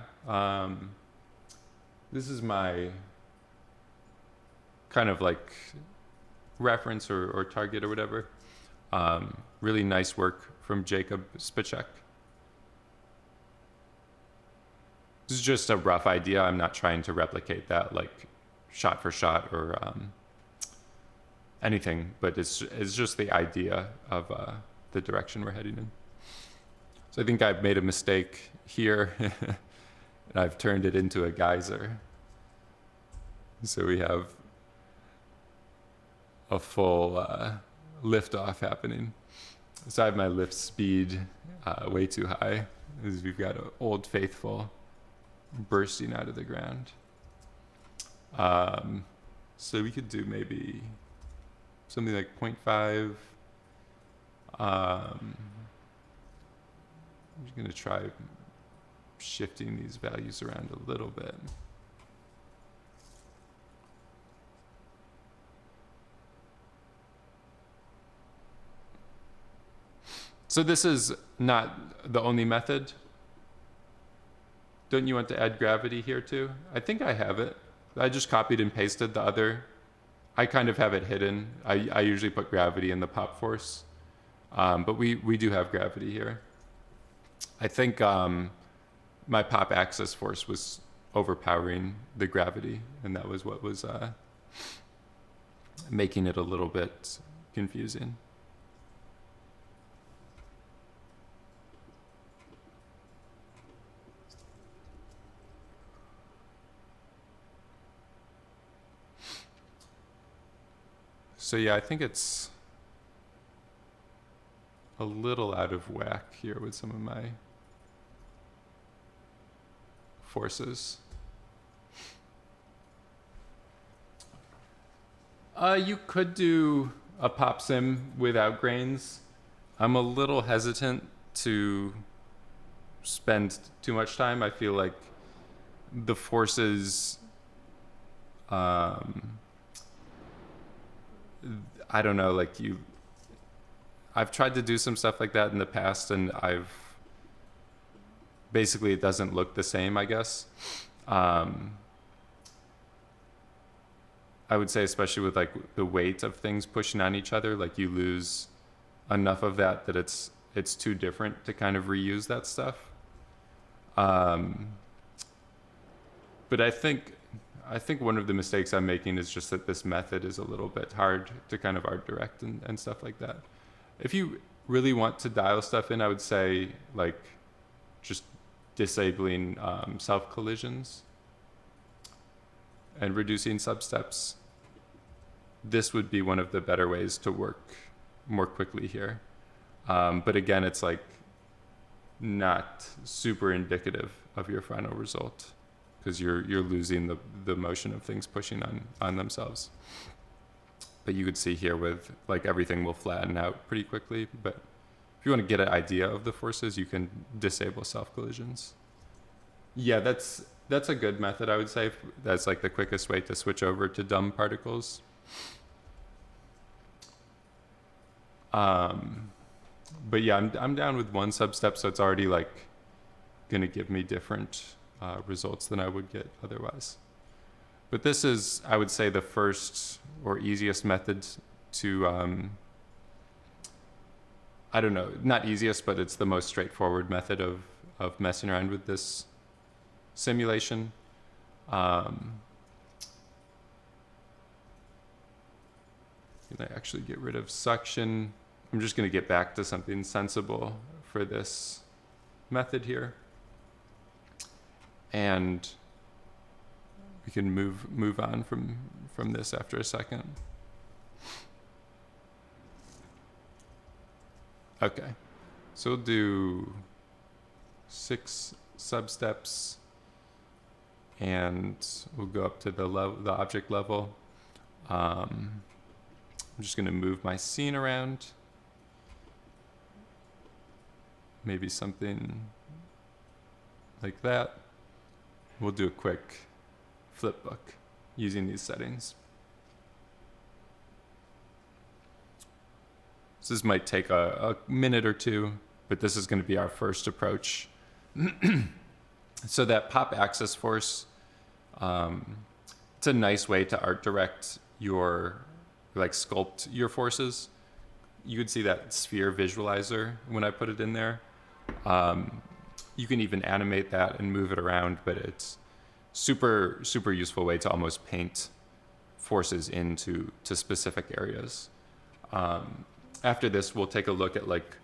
This is my kind of like reference or target or whatever. Really nice work from Jacob Spacek. This is just a rough idea. I'm not trying to replicate that like shot for shot or anything, but it's just the idea of the direction we're heading in. So I think I've made a mistake here and I've turned it into a geyser. So we have a full lift off happening. So I have my lift speed way too high, as we've got an Old Faithful bursting out of the ground. So we could do maybe something like 0.5. I'm just going to try shifting these values around a little bit. So this is not the only method. Don't you want to add gravity here too? I think I have it. I just copied and pasted the other. I kind of have it hidden. I usually put gravity in the pop force. But we do have gravity here. I think my pop axis force was overpowering the gravity, and that was what was making it a little bit confusing. So yeah, I think it's a little out of whack here with some of my forces. You could do a pop sim without grains. I'm a little hesitant to spend too much time. I feel like the forces, I don't know, like I've tried to do some stuff like that in the past, and basically it doesn't look the same, I guess. I I would say, especially with like the weight of things pushing on each other, like you lose enough of that that it's too different to kind of reuse that stuff. But I think one of the mistakes I'm making is just that this method is a little bit hard to kind of art direct and stuff like that. If you really want to dial stuff in, I would say like just disabling self collisions and reducing substeps. This would be one of the better ways to work more quickly here. But again, it's like not super indicative of your final result because you're losing the motion of things pushing on themselves. But you could see here with like everything will flatten out pretty quickly. But if you want to get an idea of the forces, you can disable self collisions. Yeah, that's a good method, I would say. That's like the quickest way to switch over to dumb particles. But yeah, I'm down with one substep, so it's already like gonna give me different results than I would get otherwise. But this is, I would say, the first or easiest method to, I don't know, not easiest, but it's the most straightforward method of messing around with this simulation. Can I actually get rid of suction? I'm just going to get back to something sensible for this method here. And we can move on from this after a second. Okay, so we'll do 6 substeps, and we'll go up to the object level. I'm just going to move my scene around. Maybe something like that. We'll do a quick flip book using these settings. So this might take a minute or two, but this is going to be our first approach. So that pop axis force, it's a nice way to art direct your, like sculpt your forces. You could see that sphere visualizer when I put it in there. You can even animate that and move it around, but it's super useful way to almost paint forces into specific areas. After this, we'll take a look at like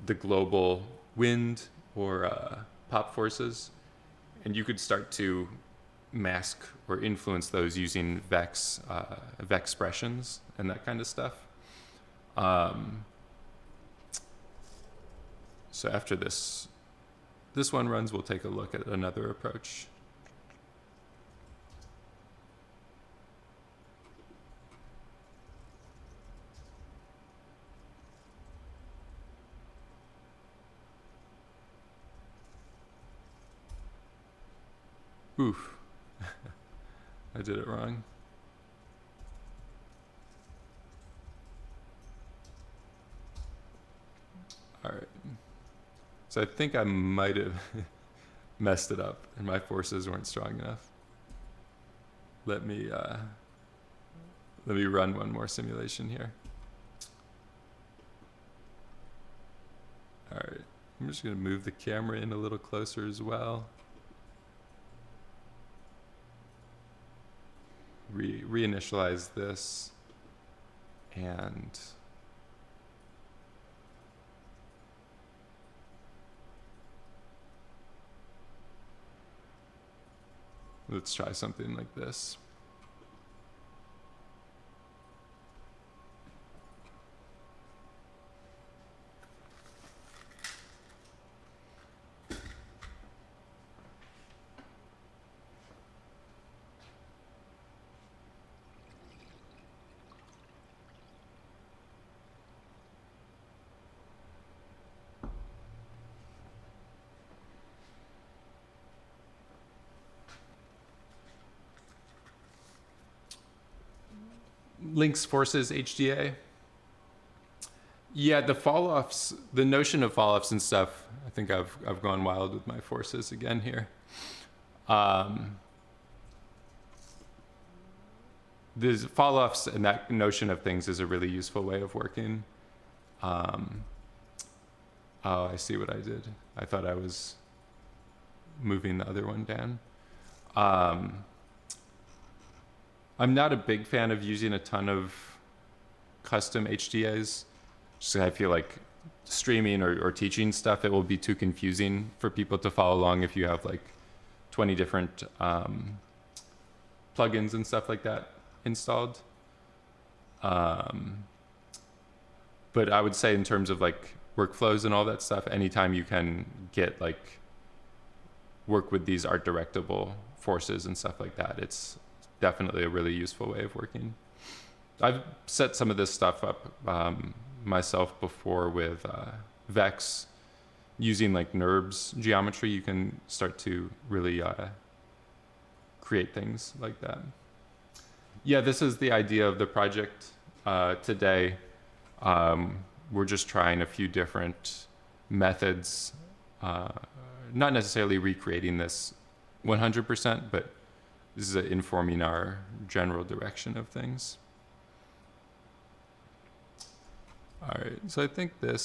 the global wind or pop forces, and you could start to mask or influence those using vex expressions and that kind of stuff. So after this one runs, we'll take a look at another approach. Oof, I did it wrong. All right. So I think I might have messed it up and my forces weren't strong enough. Let me run one more simulation here. All right, I'm just gonna move the camera in a little closer as well. Re-initialize this, and let's try something like this. Links forces HDA. Yeah, the fall-offs, the notion of fall-offs and stuff, I think I've gone wild with my forces again the fall-offs and that notion of things is a really useful way of working. Oh, I see what I did. I thought I was moving the other one down. I'm not a big fan of using a ton of custom HDAs. Just I feel like streaming or teaching stuff, it will be too confusing for people to follow along if you have like 20 different plugins and stuff like that installed. But I would say in terms of like workflows and all that stuff, anytime you can get like work with these art directable forces and stuff like that, it's definitely a really useful way of working. I've set some of this stuff up myself before with Vex. Using like NURBS geometry, you can start to really create things like that. Yeah, this is the idea of the project today. We're just trying a few different methods, not necessarily recreating this 100%, but this is informing our general direction of things. All right, so I think I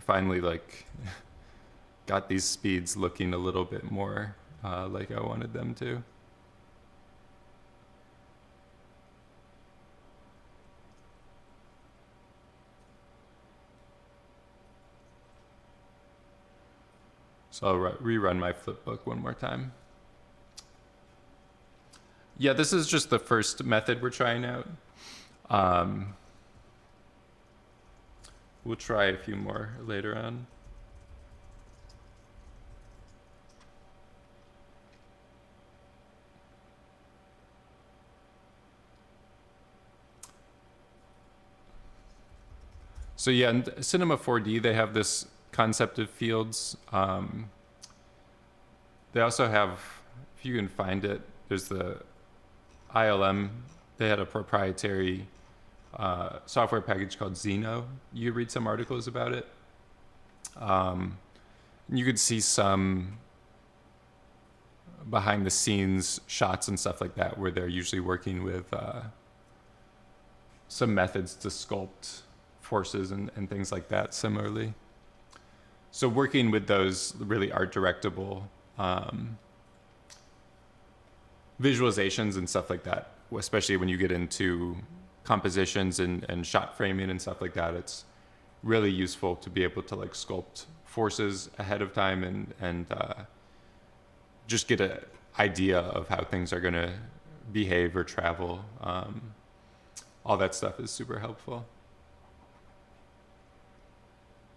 finally like got these speeds looking a little bit more like I wanted them to. So I'll rerun my flipbook one more time. Yeah, this is just the first method we're trying out. We'll try a few more later on. So yeah, in Cinema 4D, they have this concept of fields. They also have, if you can find it, there's the ILM. They had a proprietary software package called Xeno. You read some articles about it. You could see some behind the scenes shots and stuff like that where they're usually working with some methods to sculpt forces and things like that similarly. So working with those really art directable visualizations and stuff like that, especially when you get into compositions and shot framing and stuff like that, it's really useful to be able to like sculpt forces ahead of time and just get an idea of how things are going to behave or travel. All that stuff is super helpful.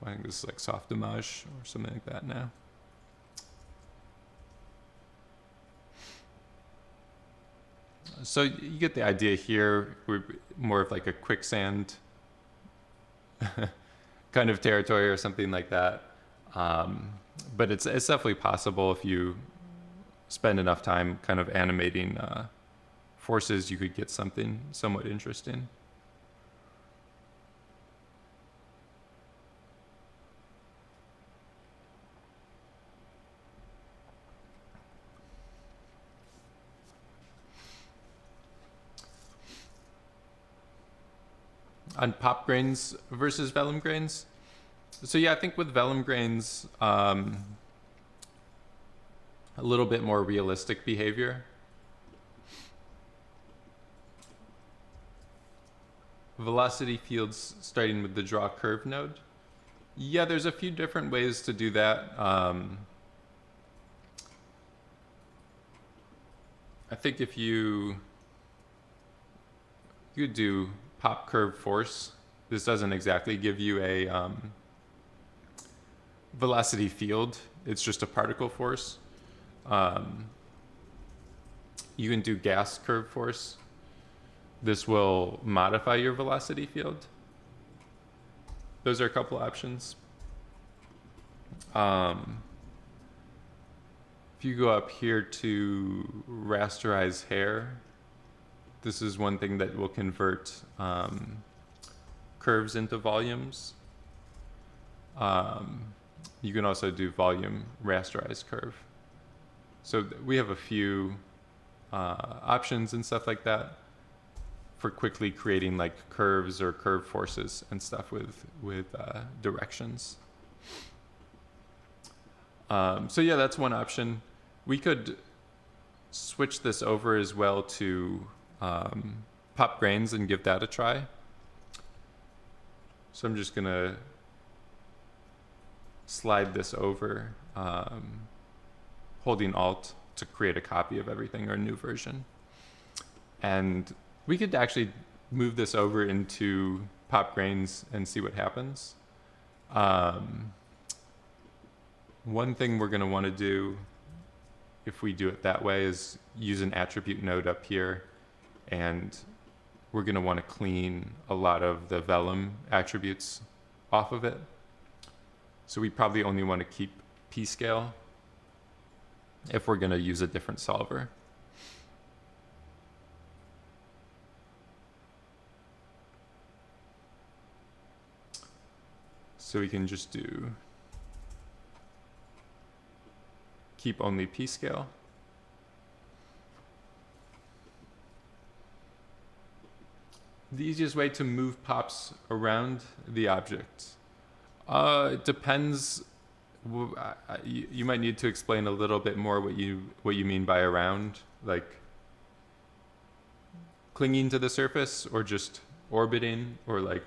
I think this is like soft image or something like that now. So you get the idea here. We're more of like a quicksand kind of territory or something like that. But it's definitely possible if you spend enough time kind of animating forces, you could get something somewhat interesting. On pop grains versus vellum grains. So yeah, I think with vellum grains, a little bit more realistic behavior. Velocity fields starting with the draw curve node. Yeah, there's a few different ways to do that. I think if you do pop curve force, this doesn't exactly give you a velocity field. It's just a particle force. You can do gas curve force. This will modify your velocity field. Those are a couple options. If you go up here to rasterize hair, this is one thing that will convert curves into volumes. You can also do volume rasterized curve. So we have a few options and stuff like that for quickly creating like curves or curve forces and stuff with directions. So yeah, that's one option. We could switch this over as well to pop grains and give that a try. So I'm just gonna slide this over, holding Alt to create a copy of everything or a new version. And we could actually move this over into pop grains and see what happens. One thing we're gonna wanna do if we do it that way is use an attribute node up here, and we're gonna wanna clean a lot of the vellum attributes off of it. So we probably only wanna keep p-scale if we're gonna use a different solver. So we can just do keep only p-scale. The easiest way to move pops around the object. It depends. You might need to explain a little bit more what you mean by around, like clinging to the surface or just orbiting, or like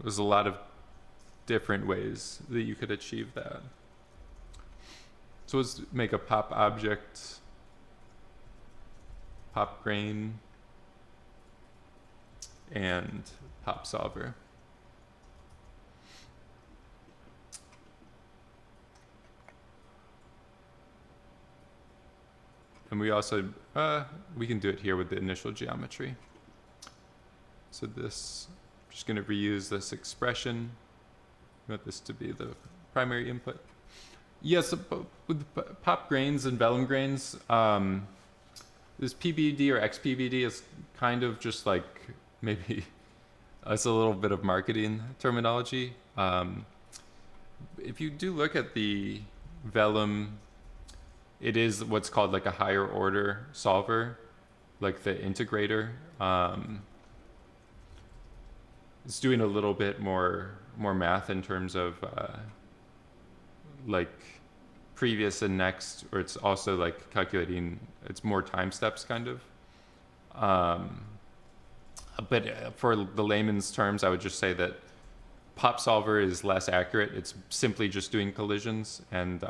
there's a lot of different ways that you could achieve that. So let's make a pop object, pop grain, and pop solver. And we also, we can do it here with the initial geometry. So this, I'm just gonna reuse this expression. We want this to be the primary input. Yes, with pop grains and vellum grains, this PBD or XPBD is kind of just like, maybe it's a little bit of marketing terminology. If you do look at the vellum, it is what's called like a higher order solver, like the integrator. It's doing a little bit more math in terms of like previous and next, or it's also like calculating, it's more time steps kind of. But for the layman's terms, I would just say that pop solver is less accurate. It's simply just doing collisions, and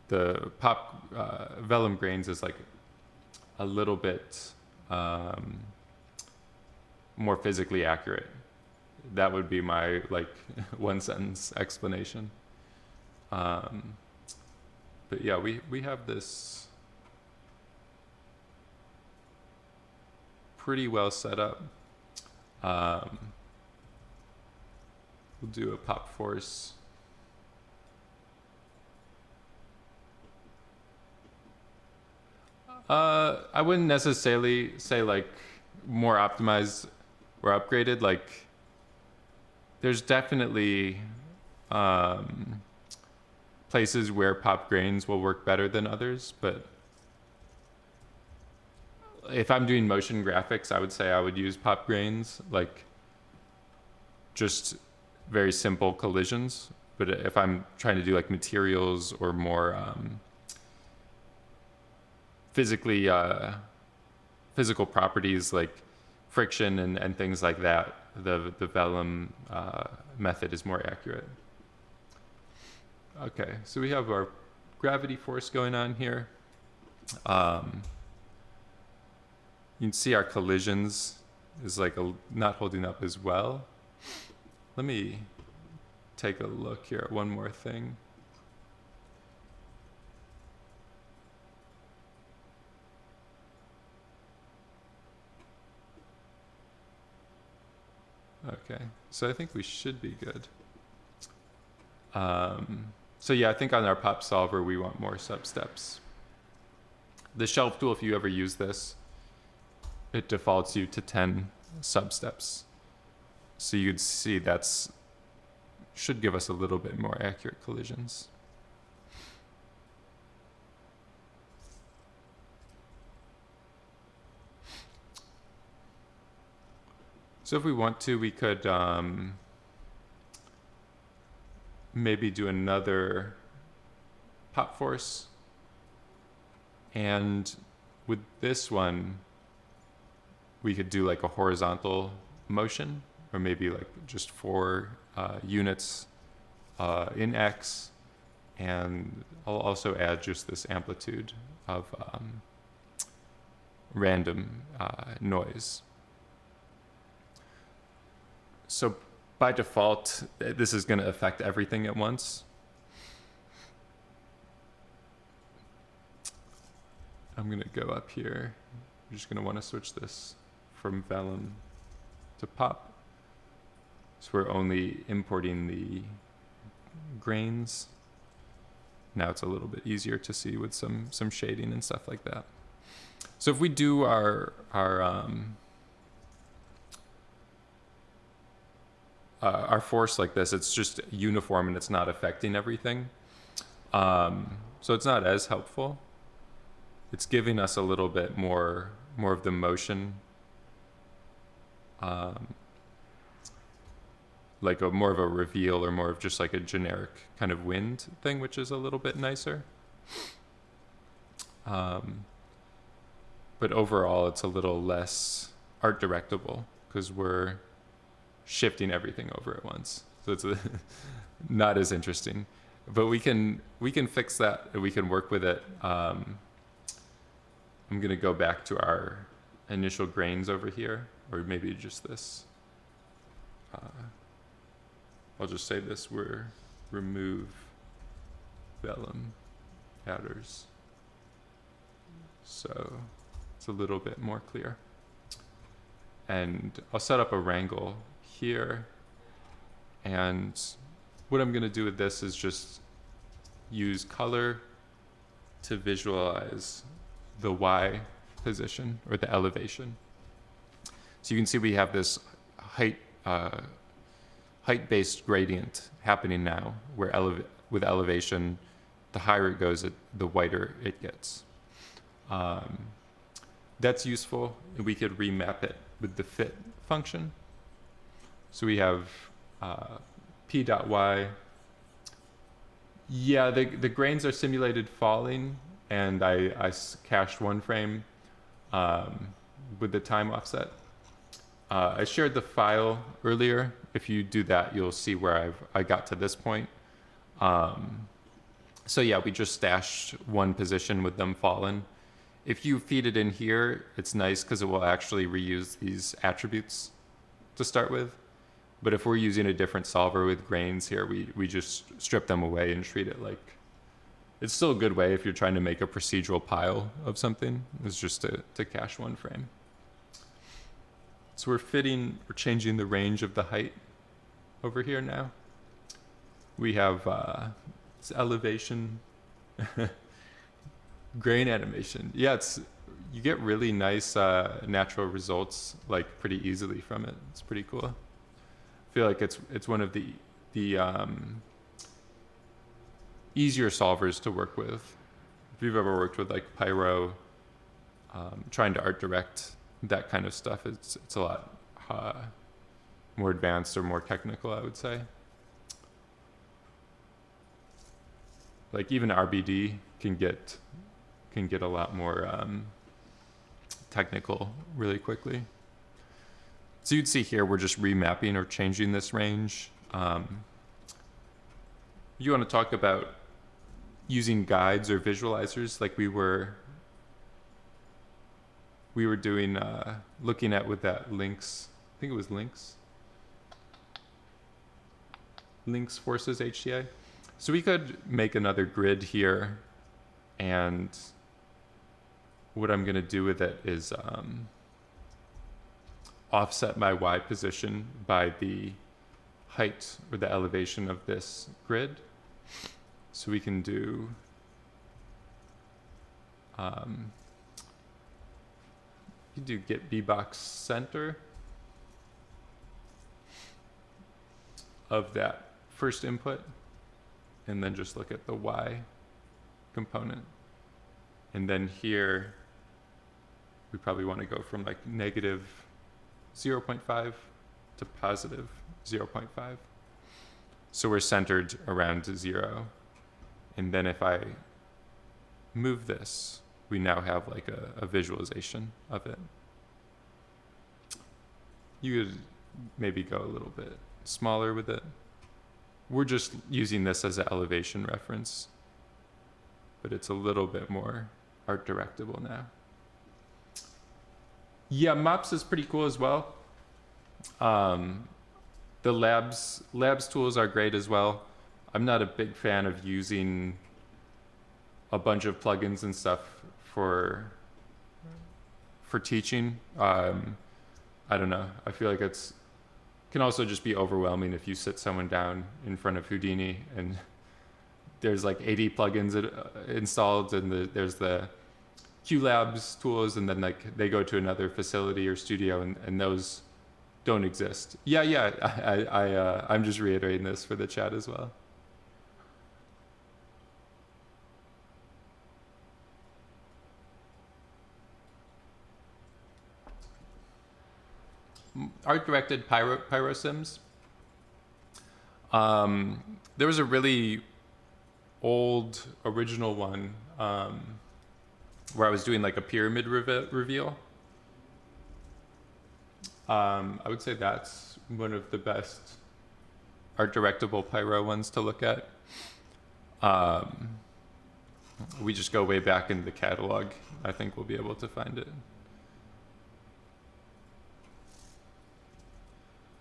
the pop vellum grains is like a little bit more physically accurate. That would be my like one sentence explanation. But yeah, we have this pretty well set up. We'll do a pop force. I wouldn't necessarily say like more optimized or upgraded. Like there's definitely places where pop grains will work better than others, but if I'm doing motion graphics, I would say I would use pop grains, like just very simple collisions. But if I'm trying to do like materials or more physical properties like friction and things like that, the vellum method is more accurate. Okay, so we have our gravity force going on here. You can see our collisions is like not holding up as well. Let me take a look here at one more thing. Okay, so I think we should be good. So yeah, I think on our pop solver, we want more substeps. The shelf tool, if you ever use this, it defaults you to 10 substeps. So you'd see that's should give us a little bit more accurate collisions. So if we want to, we could maybe do another pop force. And with this one, we could do like a horizontal motion, or maybe like just 4 units in X. And I'll also add just this amplitude of random noise. So by default, this is going to affect everything at once. I'm going to go up here. I'm just going to want to switch this from vellum to pop. So we're only importing the grains. Now it's a little bit easier to see with some shading and stuff like that. So if we do our force like this, it's just uniform and it's not affecting everything. So it's not as helpful. It's giving us a little bit more of the motion, like more of a reveal, or more of just like a generic kind of wind thing, which is a little bit nicer. But overall, it's a little less art directable because we're shifting everything over at once. So it's not as interesting. But we can fix that, and we can work with it. I'm going to go back to our initial grains over here, or maybe just this. I'll just say this, we're remove vellum adders. So it's a little bit more clear. And I'll set up a wrangle here. And what I'm going to do with this is just use color to visualize the Y position, or the elevation. So you can see we have this height-based gradient happening now, where with elevation, the higher it goes, the whiter it gets. That's useful, and we could remap it with the fit function. So we have p.y. Yeah, the grains are simulated falling, and I cached 1 frame with the time offset. I shared the file earlier. If you do that, you'll see where I got to this point. So yeah, we just stashed 1 position with them fallen. If you feed it in here, it's nice because it will actually reuse these attributes to start with. But if we're using a different solver with grains here, we just strip them away and treat it like, it's still a good way if you're trying to make a procedural pile of something, is just to cache 1 frame. So we're changing the range of the height over here now. We have it's elevation, grain animation. Yeah, you get really nice natural results like pretty easily from it. It's pretty cool. I feel like it's one of the easier solvers to work with. If you've ever worked with like Pyro, trying to art direct that kind of stuff, it's a lot more advanced or more technical, I would say. Like even RBD can get a lot more technical really quickly. So you'd see here we're just remapping or changing this range. You want to talk about using guides or visualizers like we were doing, looking at with that links, I think it was links forces HCA. So we could make another grid here, and what I'm going to do with it is offset my Y position by the height or the elevation of this grid. So we can do get bbox center of that first input, and then just look at the Y component. And then here, we probably want to go from like -0.5 to positive 0.5. So we're centered around 0. And then if I move this, we now have like a visualization of it. You could maybe go a little bit smaller with it. We're just using this as an elevation reference, but it's a little bit more art directable now. Yeah, Mops is pretty cool as well. The labs tools are great as well. I'm not a big fan of using a bunch of plugins and stuff for teaching. I don't know. I feel like it's can also just be overwhelming if you sit someone down in front of Houdini and there's like 80 plugins installed, and there's the QLabs tools, and then like they go to another facility or studio, and those don't exist. Yeah. I'm just reiterating this for the chat as well. Art-directed pyro sims. There was a really old original one where I was doing like a pyramid reveal. I would say that's one of the best art-directable pyro ones to look at. We just go way back in the catalog. I think we'll be able to find it.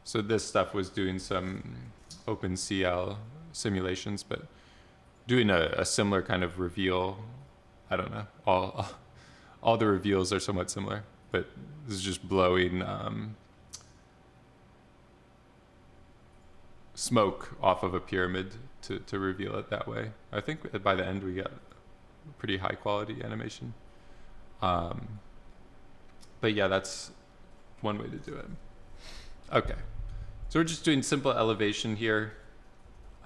So this stuff was doing some OpenCL simulations, but doing a similar kind of reveal. I don't know. All the reveals are somewhat similar, but this is just blowing smoke off of a pyramid to reveal it that way. I think by the end we got pretty high quality animation. But yeah, that's one way to do it. Okay. So we're just doing simple elevation here.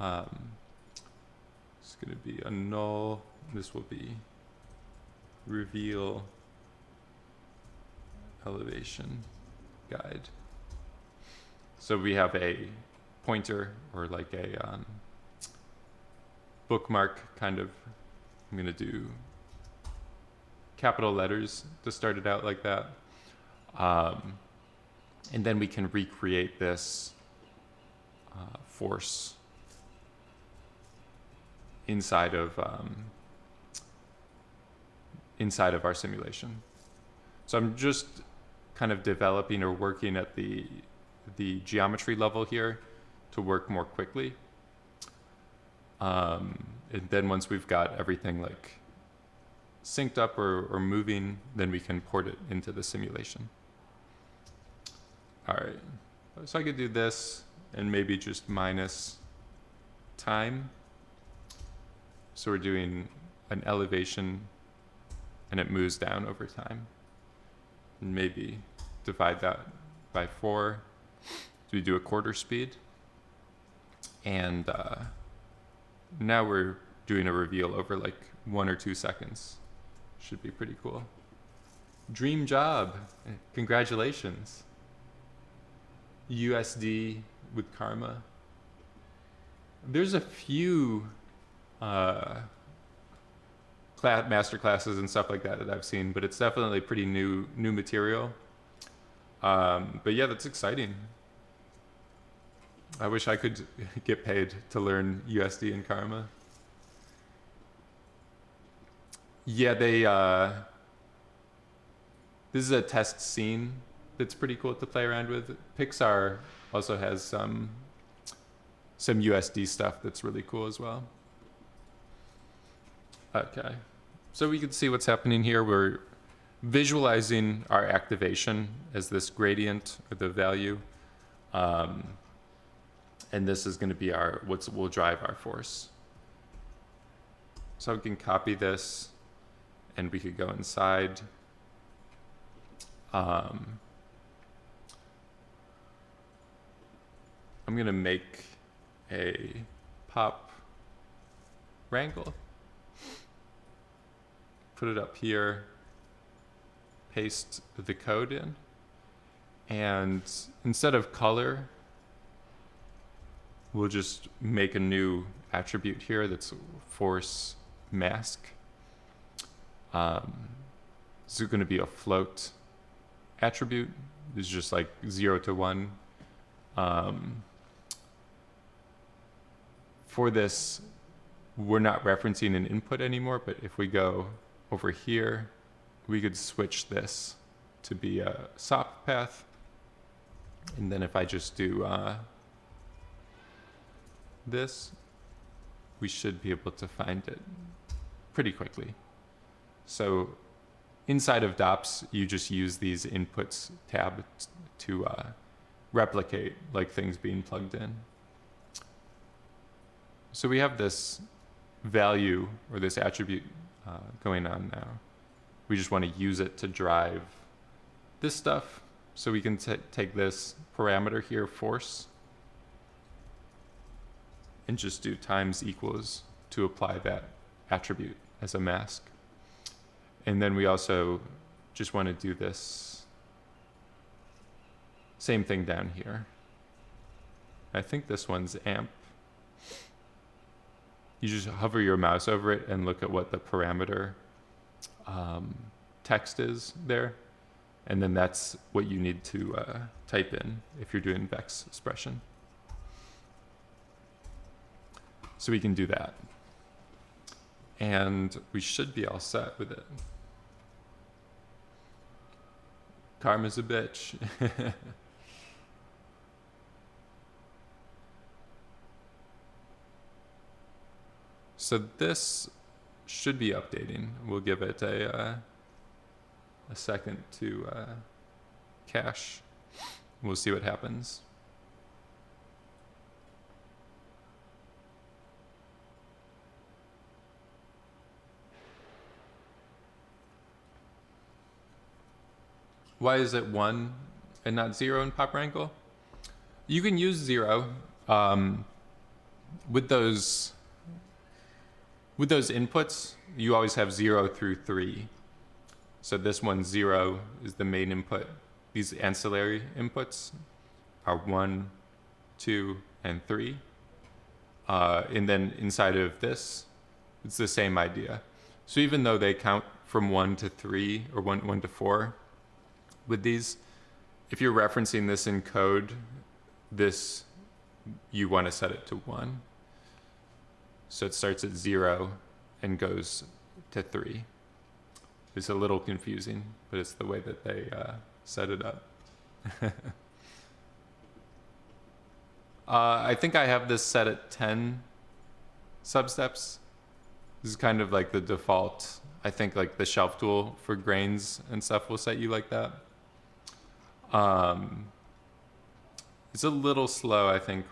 It's going to be a null. This will be reveal elevation guide. So we have a pointer or like a bookmark kind of. I'm going to do capital letters to start it out like that. And then we can recreate this force inside of our simulation. So I'm just kind of developing or working at the geometry level here to work more quickly. And then once we've got everything like synced up or moving, then we can port it into the simulation. All right, so I could do this and maybe just minus time. So we're doing an elevation and it moves down over time. And maybe divide that by 4. So we do a quarter speed. And now we're doing a reveal over like 1 or 2 seconds. Should be pretty cool. Dream job. Congratulations. USD with Karma. There's a few master classes and stuff like that I've seen, but it's definitely pretty new material. But yeah, that's exciting. I wish I could get paid to learn USD and Karma. Yeah, this is a test scene that's pretty cool to play around with. Pixar also has some USD stuff that's really cool as well. Okay, so we can see what's happening here. We're visualizing our activation as this gradient or the value. And this is going to be what will drive our force. So we can copy this and we could go inside. I'm going to make a pop Wrangle. Put it up here. Paste the code in. And instead of color, we'll just make a new attribute here that's force mask. This is going to be a float attribute. It's just like 0 to 1. For this, we're not referencing an input anymore, but if we go over here, we could switch this to be a SOP path. And then if I just do this, we should be able to find it pretty quickly. So inside of DOPS, you just use these inputs tab to replicate like things being plugged in. So we have this value or this attribute going on now. We just want to use it to drive this stuff. So we can take this parameter here, force, and just do times equals to apply that attribute as a mask. And then we also just want to do this same thing down here. I think this one's amp. You just hover your mouse over it and look at what the parameter text is there. And then that's what you need to type in if you're doing vex expression. So we can do that. And we should be all set with it. Karma's a bitch. So this should be updating. We'll give it a second to cache. We'll see what happens. Why is it 1 and not 0 in Pop Wrangle? You can use 0 with those inputs. You always have 0 through 3. So this one 0 is the main input. These ancillary inputs are 1, 2, and 3. And then inside of this, it's the same idea. So even though they count from 1 to 3 or 1 to 4 with these, if you're referencing this in code, this, you want to set it to 1. So it starts at 0 and goes to 3. It's a little confusing, but it's the way that they set it up. I think I have this set at 10 substeps. This is kind of like the default. I think like the shelf tool for grains and stuff will set you like that. It's a little slow, I think.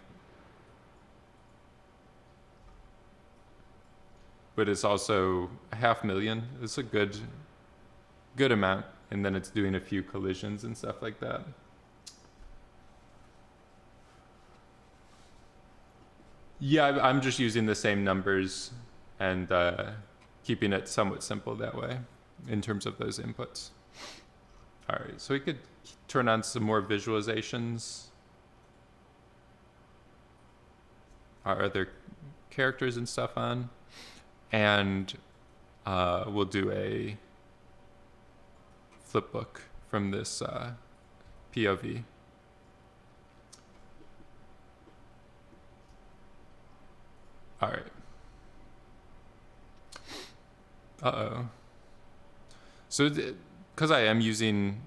But it's also 500,000. It's a good amount. And then it's doing a few collisions and stuff like that. Yeah, I'm just using the same numbers and keeping it somewhat simple that way in terms of those inputs. All right, so we could turn on some more visualizations. Our other characters and stuff on. And we'll do a flipbook from this POV. All right. Uh-oh. So because I am using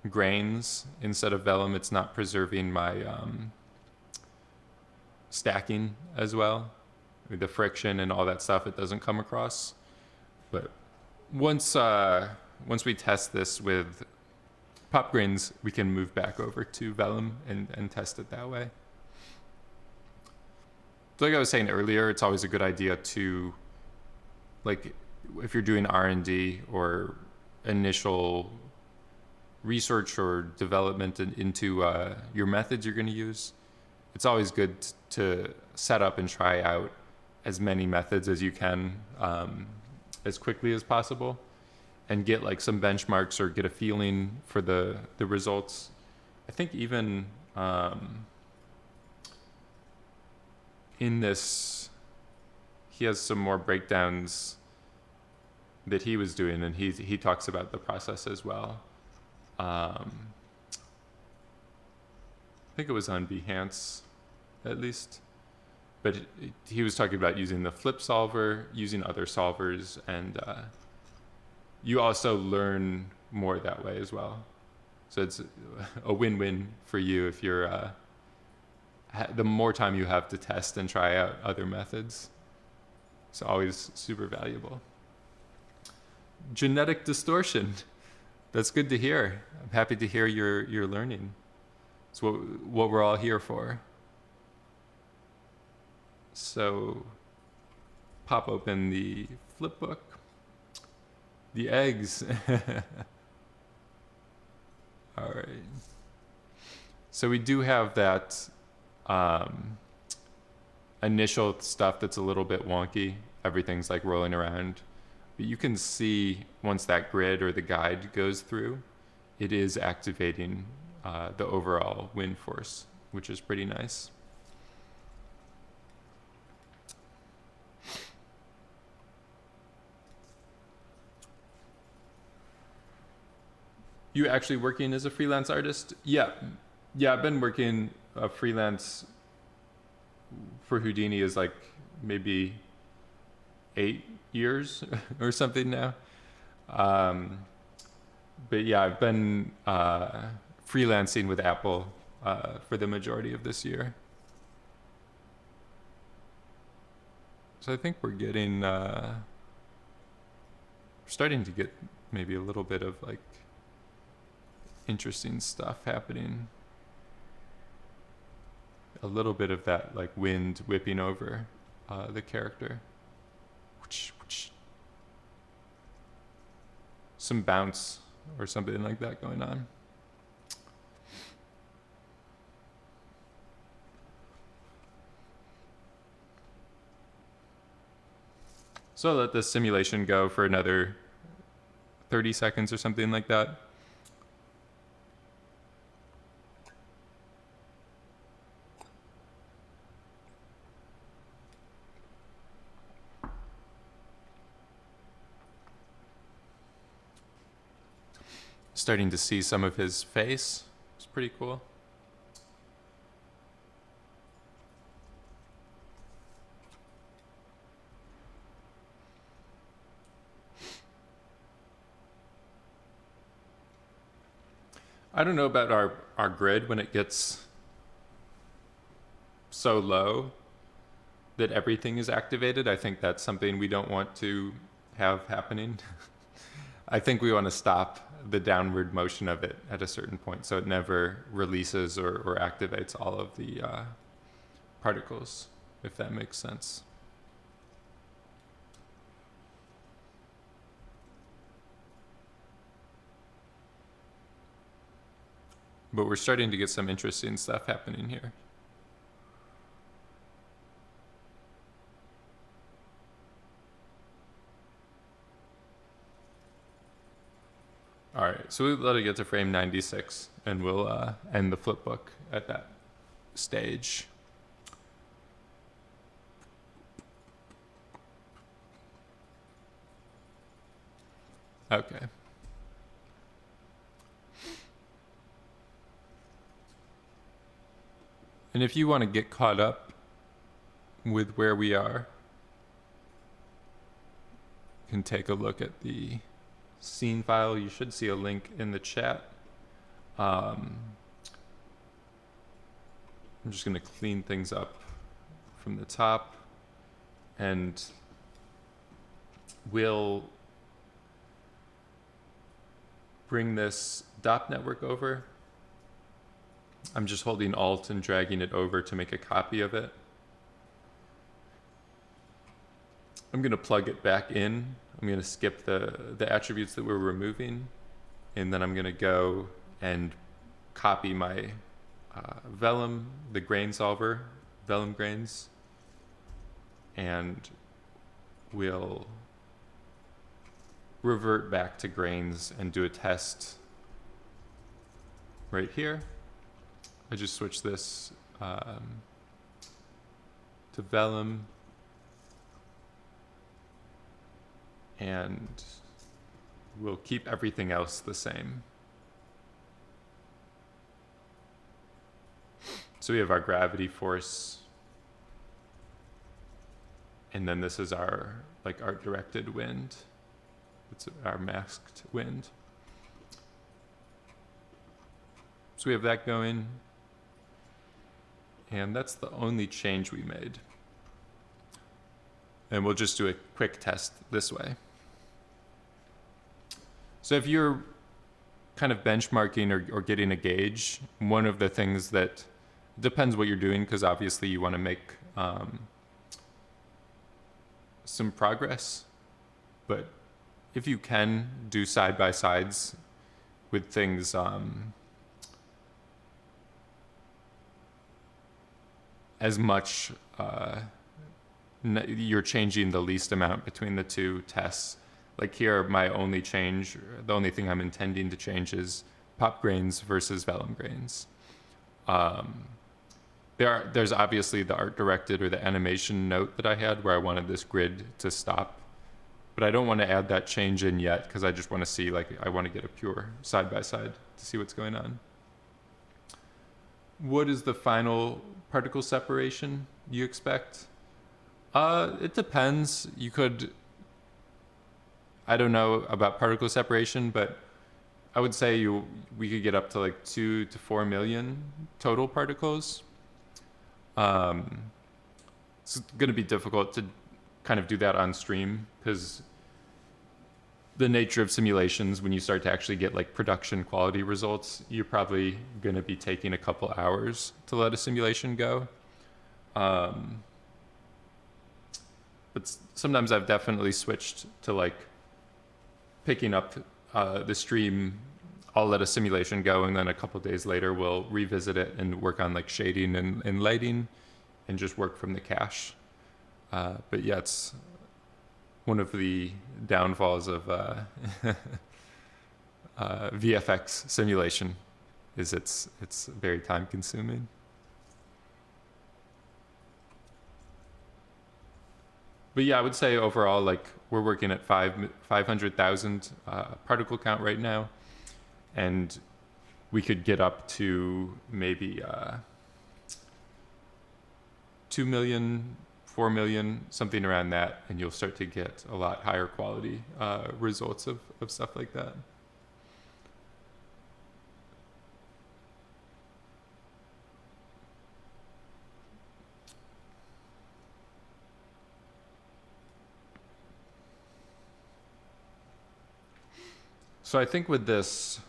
grains instead of vellum, it's not preserving my stacking as well. The friction and all that stuff, it doesn't come across. But once we test this with pop grains, we can move back over to vellum and test it that way. So like I was saying earlier, it's always a good idea to, like, if you're doing R&D or initial research or development into your methods you're going to use, it's always good to set up and try out as many methods as you can as quickly as possible and get like some benchmarks or get a feeling for the results. I think even in this, he has some more breakdowns that he was doing, and he talks about the process as well. I think it was on Behance, at least. But he was talking about using the flip solver, using other solvers, and you also learn more that way as well. So it's a win-win for you if you're, the more time you have to test and try out other methods. It's always super valuable. Genetic distortion. That's good to hear. I'm happy to hear you're learning. It's what we're all here for. So pop open the flipbook. The eggs. All right. So we do have that initial stuff that's a little bit wonky. Everything's like rolling around. But you can see once that grid or the guide goes through, it is activating the overall wind force, which is pretty nice. You actually working as a freelance artist? Yeah, I've been working freelance for Houdini is like maybe 8 years or something now. But yeah, I've been freelancing with Apple for the majority of this year. So I think we're getting, starting to get maybe a little bit of like interesting stuff happening. A little bit of that like wind whipping over the character. Some bounce or something like that going on. So I'll let the simulation go for another 30 seconds or something like that. Starting to see some of his face. It's pretty cool. I don't know about our grid when it gets so low that everything is activated. I think that's something we don't want to have happening. I think we want to stop the downward motion of it at a certain point so it never releases or activates all of the particles, if that makes sense. But we're starting to get some interesting stuff happening here. All right, so we'll let it get to frame 96, and we'll end the flipbook at that stage. Okay. And if you want to get caught up with where we are, you can take a look at the scene file. You should see a link in the chat. I'm just going to clean things up from the top, and we'll bring this dot network over. I'm just holding Alt and dragging it over to make a copy of it. I'm going to plug it back in. I'm going to skip the attributes that we're removing, and then I'm going to go and copy my vellum, the grain solver, vellum grains, and we'll revert back to grains and do a test right here. I just switched this to vellum, and we'll keep everything else the same. So we have our gravity force, and then this is our like art directed wind. It's our masked wind. So we have that going, and that's the only change we made. And we'll just do a quick test this way. So if you're kind of benchmarking or getting a gauge, one of the things that depends what you're doing, because obviously you want to make some progress, but if you can do side-by-sides with things as much you're changing the least amount between the two tests. Like here, my only change, the only thing I'm intending to change is pop grains versus vellum grains. There's obviously the art directed or the animation note that I had where I wanted this grid to stop, but I don't want to add that change in yet because I just want to see, like, I want to get a pure side by side to see what's going on. What is the final particle separation you expect? It depends. You could, I don't know about particle separation, but I would say we could get up to like 2 to 4 million total particles. It's going to be difficult to kind of do that on stream because the nature of simulations, when you start to actually get like production quality results, you're probably going to be taking a couple hours to let a simulation go. But sometimes I've definitely switched to like picking up the stream. I'll let a simulation go, and then a couple days later we'll revisit it and work on like shading and lighting and just work from the cache. But yeah, it's one of the downfalls of VFX simulation is it's very time consuming. But yeah, I would say overall, like, we're working at 500,000 particle count right now, and we could get up to maybe 2 million, 4 million, something around that, and you'll start to get a lot higher quality results of stuff like that. So I think with this,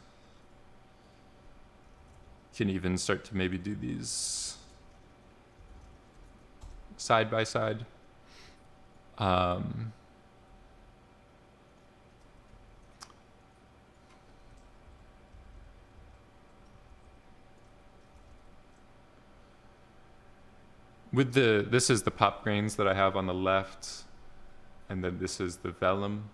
can even start to maybe do these side by side. With this is the pop grains that I have on the left, and then this is the vellum.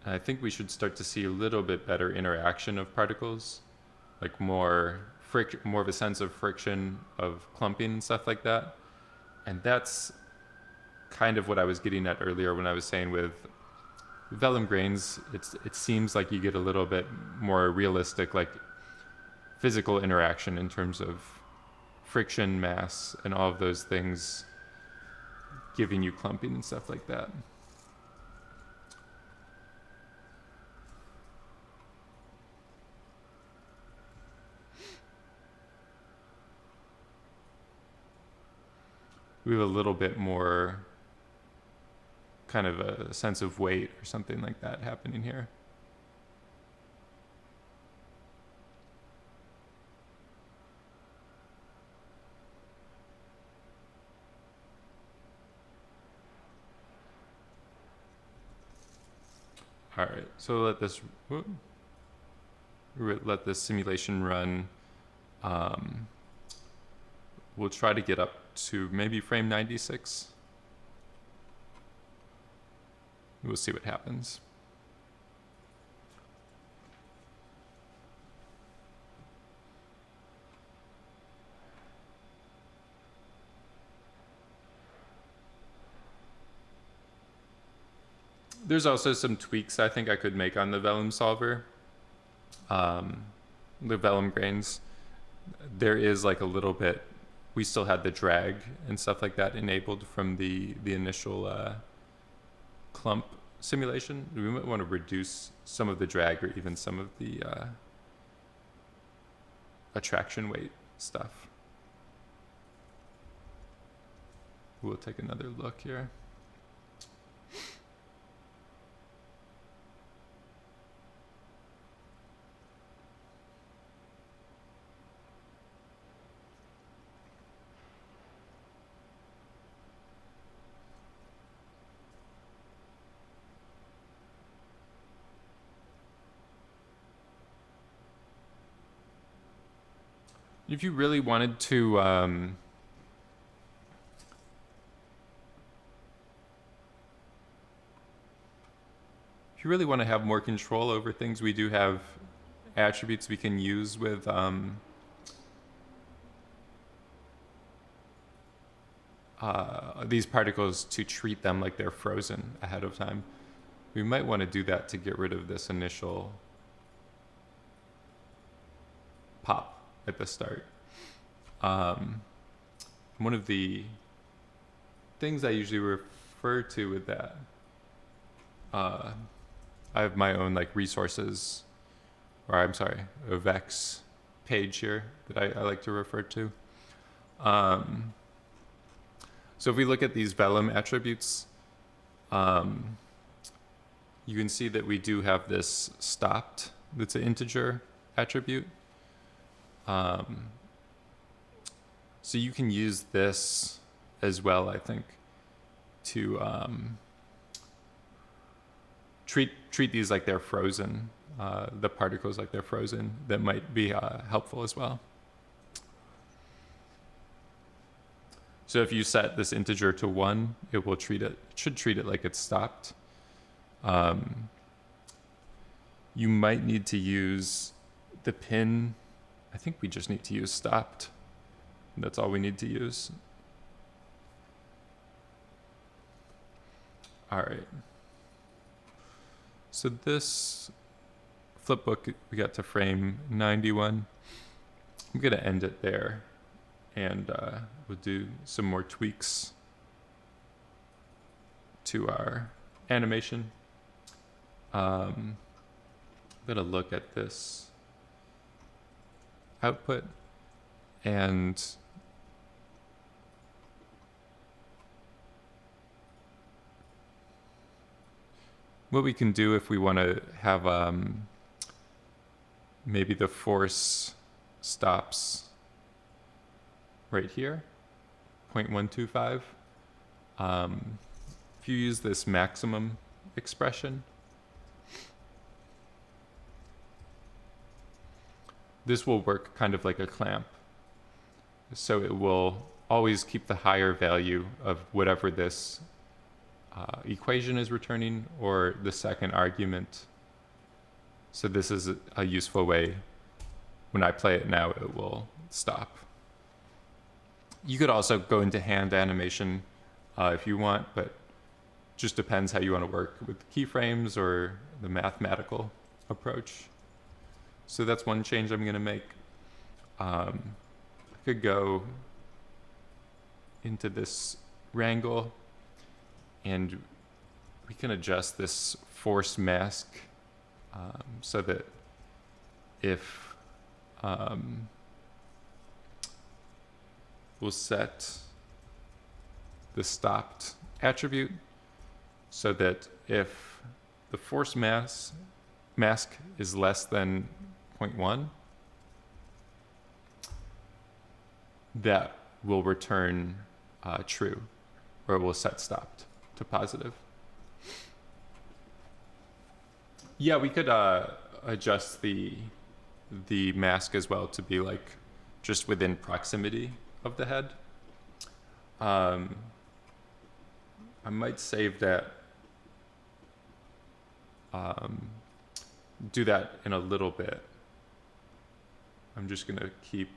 And I think we should start to see a little bit better interaction of particles, like more of a sense of friction, of clumping and stuff like that. And that's kind of what I was getting at earlier when I was saying with vellum grains, it seems like you get a little bit more realistic, like physical interaction in terms of friction, mass, and all of those things giving you clumping and stuff like that. We have a little bit more kind of a sense of weight or something like that happening here. All right, so let this simulation run. We'll try to get up to maybe frame 96. We'll see what happens. There's also some tweaks I think I could make on the vellum solver. The vellum grains, there is like a little bit, we still had the drag and stuff like that enabled from the initial clump simulation. We might want to reduce some of the drag or even some of the attraction weight stuff. We'll take another look here. If you really wanted to if you really want to have more control over things, we do have attributes we can use with these particles to treat them like they're frozen ahead of time. We might want to do that to get rid of this initial pop at the start. One of the things I usually refer to with that, I have my own like resources, or I'm sorry, a Vex page here that I like to refer to. So if we look at these vellum attributes, you can see that we do have this stopped, that's an integer attribute. So you can use this as well, I think, to treat these like they're frozen, the particles like they're frozen. That might be helpful as well. So if you set this integer to 1, it will should treat it like it's stopped. You might need to use the pin. I think we just need to use stopped. That's all we need to use. All right. So this flipbook, we got to frame 91. I'm gonna end it there, and we'll do some more tweaks to our animation. I'm gonna look at this output, and what we can do if we want to have maybe the force stops right here, 0.125. If you use this maximum expression, this will work kind of like a clamp. So it will always keep the higher value of whatever this equation is returning, or the second argument. So this is a useful way. When I play it now, it will stop. You could also go into hand animation if you want, but just depends how you want to work with keyframes or the mathematical approach. So that's one change I'm going to make. I could go into this Wrangle, and we can adjust this force mask so that if we'll set the stopped attribute so that if the force mask is less than 0.1, that will return true, or it will set stopped to positive. Yeah, we could adjust the mask as well to be like just within proximity of the head. I might save that, do that in a little bit. I'm just gonna keep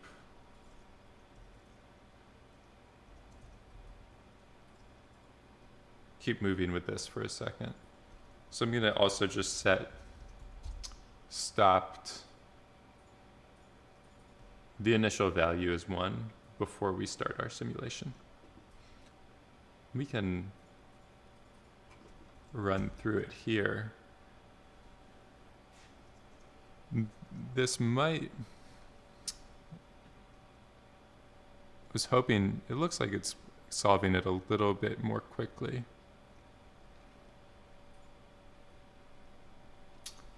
moving with this for a second. So I'm gonna also just set stopped. The initial value is 1 before we start our simulation. We can run through it here. This might... I was hoping, it looks like it's solving it a little bit more quickly.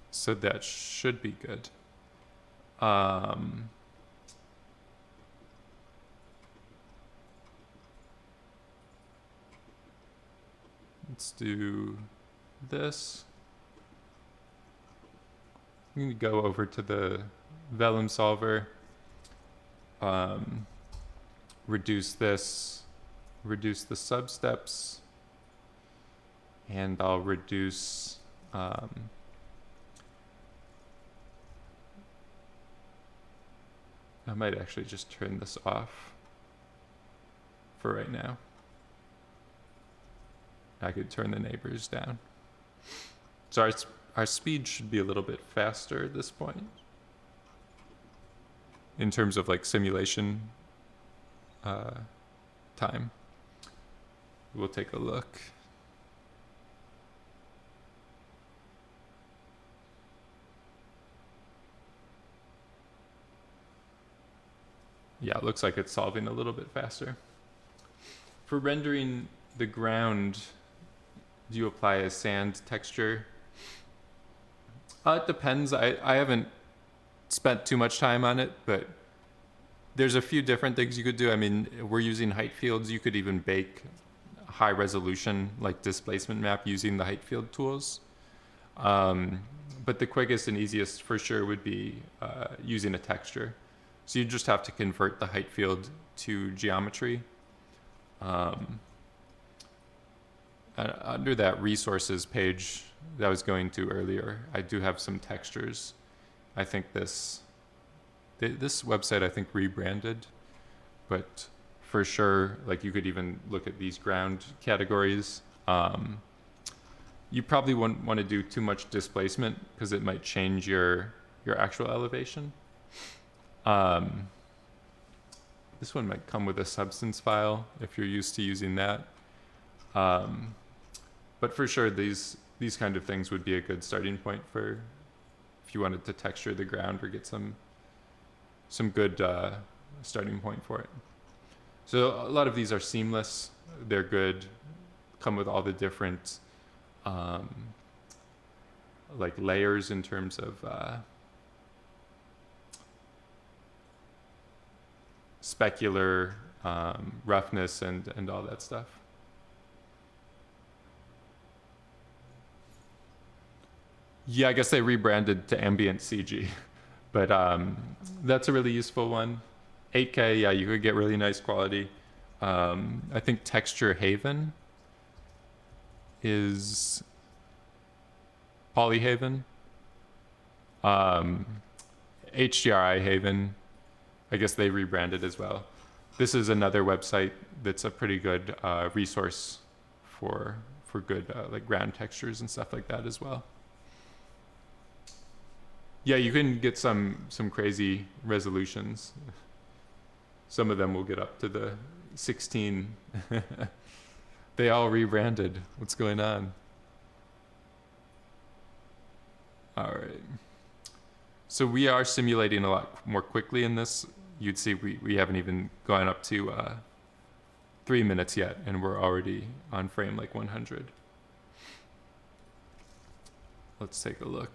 So that should be good. Let's do this. I'm going to go over to the vellum solver, reduce this, reduce the substeps, and I'll reduce I might actually just turn this off for right now. I could turn the neighbors down. So our speed should be a little bit faster at this point in terms of like simulation time. We'll take a look. Yeah, it looks like it's solving a little bit faster. For rendering the ground, do you apply a sand texture? It depends. I haven't spent too much time on it, but there's a few different things you could do. I mean, we're using height fields. You could even bake high resolution, like displacement map using the height field tools. But the quickest and easiest for sure would be using a texture. So you just have to convert the height field to geometry. Under that resources page that I was going to earlier, I do have some textures. I think this website, I think, rebranded, but for sure, like you could even look at these ground categories. You probably wouldn't want to do too much displacement because it might change your actual elevation. This one might come with a substance file if you're used to using that. But for sure, these kind of things would be a good starting point for if you wanted to texture the ground or get some good starting point for it. So a lot of these are seamless. They're good, come with all the different like layers in terms of specular roughness and all that stuff. Yeah, I guess they rebranded to ambient CG, but that's a really useful one. 8K, yeah, you could get really nice quality. I think Texture Haven is Polyhaven. HDRI Haven, I guess they rebranded as well. This is another website that's a pretty good resource for good like ground textures and stuff like that as well. Yeah, you can get some crazy resolutions. Some of them will get up to the 16. They all rebranded. What's going on? All right. So we are simulating a lot more quickly in this. You'd see we haven't even gone up to 3 minutes yet, and we're already on frame like 100. Let's take a look.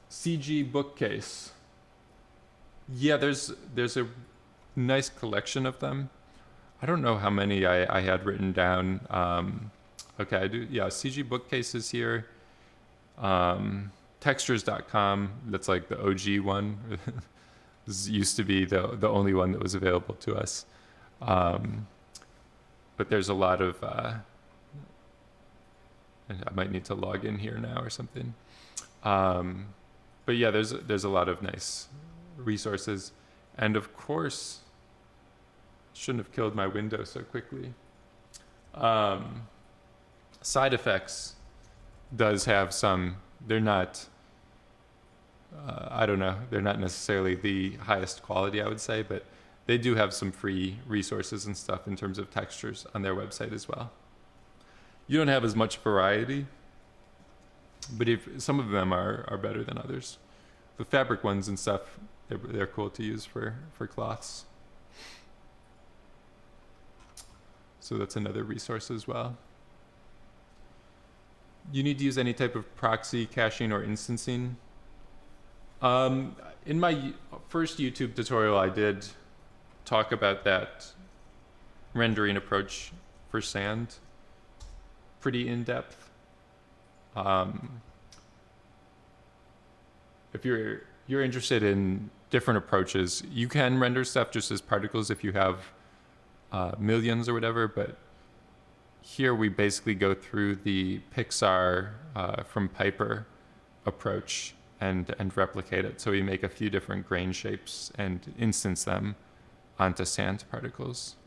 CG bookcase. Yeah, there's a nice collection of them. I don't know how many I had written down. Okay, I do. Yeah, CG bookcase is here. Textures.com, that's like the OG one. This used to be the only one that was available to us. But there's a lot of, and I might need to log in here now or something. But yeah, there's a lot of nice resources. And of course, shouldn't have killed my window so quickly. Side effects does have some, they're not, I don't know, they're not necessarily the highest quality, I would say, but they do have some free resources and stuff in terms of textures on their website as well. You don't have as much variety, but if some of them are better than others. The fabric ones and stuff, they're cool to use for cloths. So that's another resource as well. You need to use any type of proxy, caching, or instancing. In my first YouTube tutorial, I did talk about that rendering approach for sand pretty in depth. If you're interested in different approaches, you can render stuff just as particles if you have millions or whatever, but here we basically go through the Pixar from Piper approach and replicate it. So we make a few different grain shapes and instance them onto sand particles.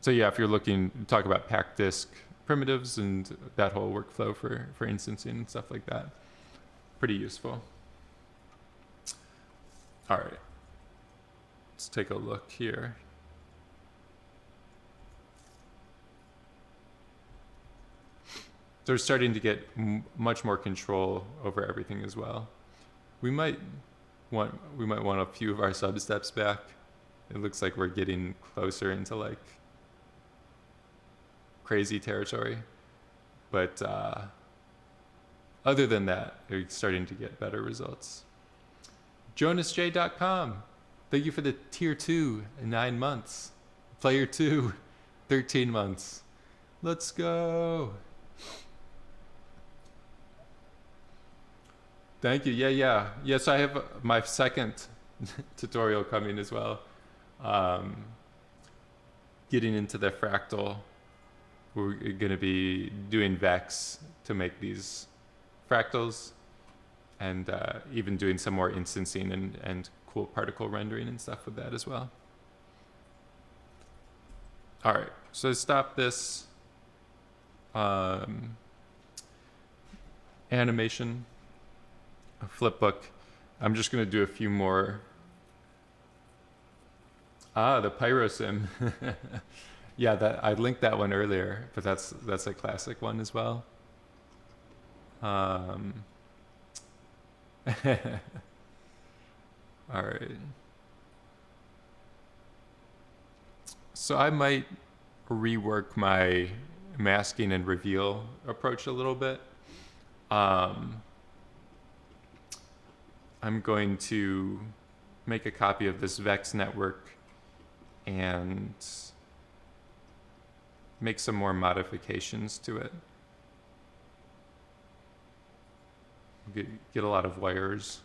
So yeah, if you're looking to talk about packed disk primitives and that whole workflow for instancing and stuff like that, pretty useful. All right, let's take a look here. They're starting to get much more control over everything as well. We might want a few of our sub-steps back. It looks like we're getting closer into like crazy territory. But other than that, they're starting to get better results. JonasJ.com. Thank you for the tier 2 in 9 months. Player 2, 13 months. Let's go. Thank you. Yeah. Yes, I have my second tutorial coming as well. Getting into the fractal. We're going to be doing Vex to make these fractals and even doing some more instancing and cool particle rendering and stuff with that as well. All right, so to stop this animation, flipbook, I'm just going to do a few more. The Pyrosim. Yeah, that I linked that one earlier, but that's a classic one as well. All right. So I might rework my masking and reveal approach a little bit. I'm going to make a copy of this Vex network and make some more modifications to it. Get a lot of wires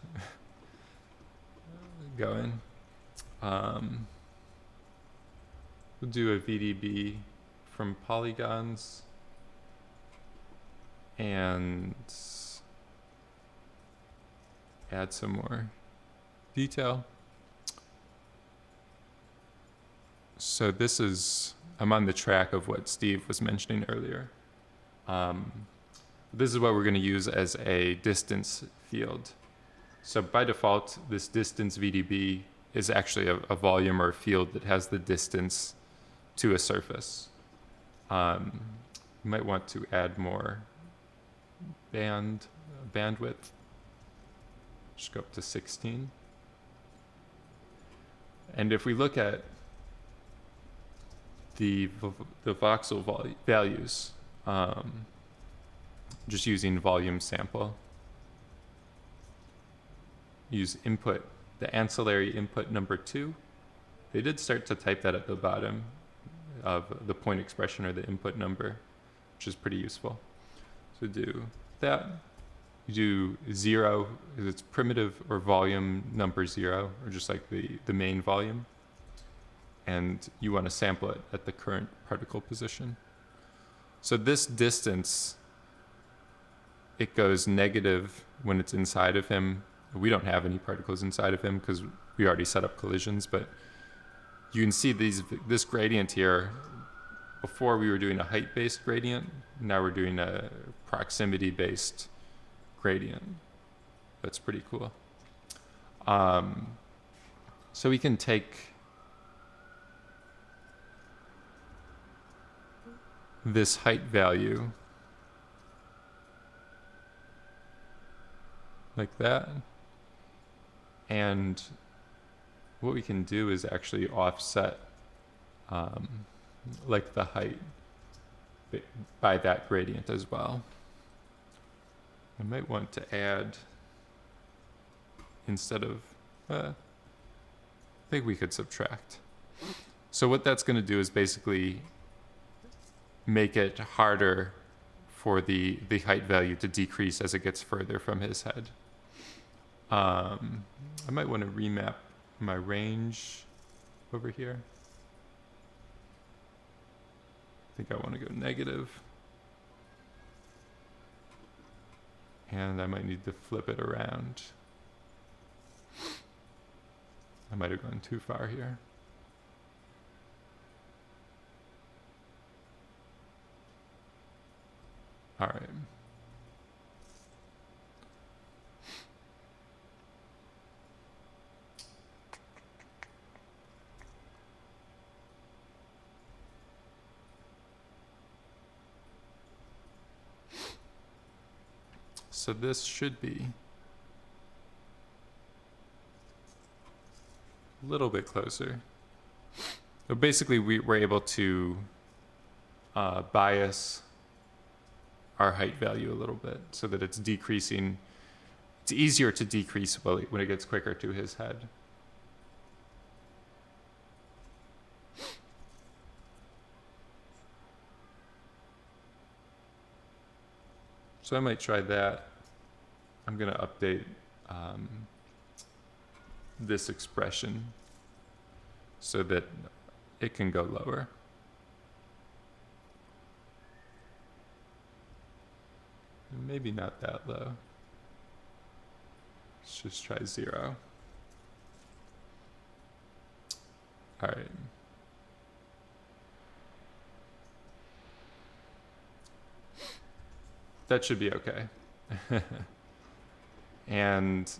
going. We'll do a VDB from polygons and add some more detail. So this is, I'm on the track of what Steve was mentioning earlier. This is what we're going to use as a distance field. So by default, this distance VDB is actually a volume or a field that has the distance to a surface. You might want to add more bandwidth. Just go up to 16. And if we look at the voxel values, just using volume sample, use input, the ancillary input number 2. They did start to type that at the bottom of the point expression or the input number, which is pretty useful. So do that. You do 0, because it's primitive or volume number 0, or just like the main volume. And you want to sample it at the current particle position. So this distance, it goes negative when it's inside of him. We don't have any particles inside of him because we already set up collisions, but you can see this gradient here before we were doing a height-based gradient, now we're doing a proximity-based gradient. That's pretty cool. So we can take this height value like that, and what we can do is actually offset like the height by that gradient as well. I might want to add, instead of, I think we could subtract. So what that's going to do is basically make it harder for the height value to decrease as it gets further from his head. I might want to remap my range over here. I think I want to go negative. And I might need to flip it around. I might have gone too far here. All right. So this should be a little bit closer. So basically, we're able to bias our height value a little bit so that it's decreasing. It's easier to decrease when it gets quicker to his head. So I might try that. I'm going to update this expression so that it can go lower. Maybe not that low. Let's just try 0. All right. That should be okay. And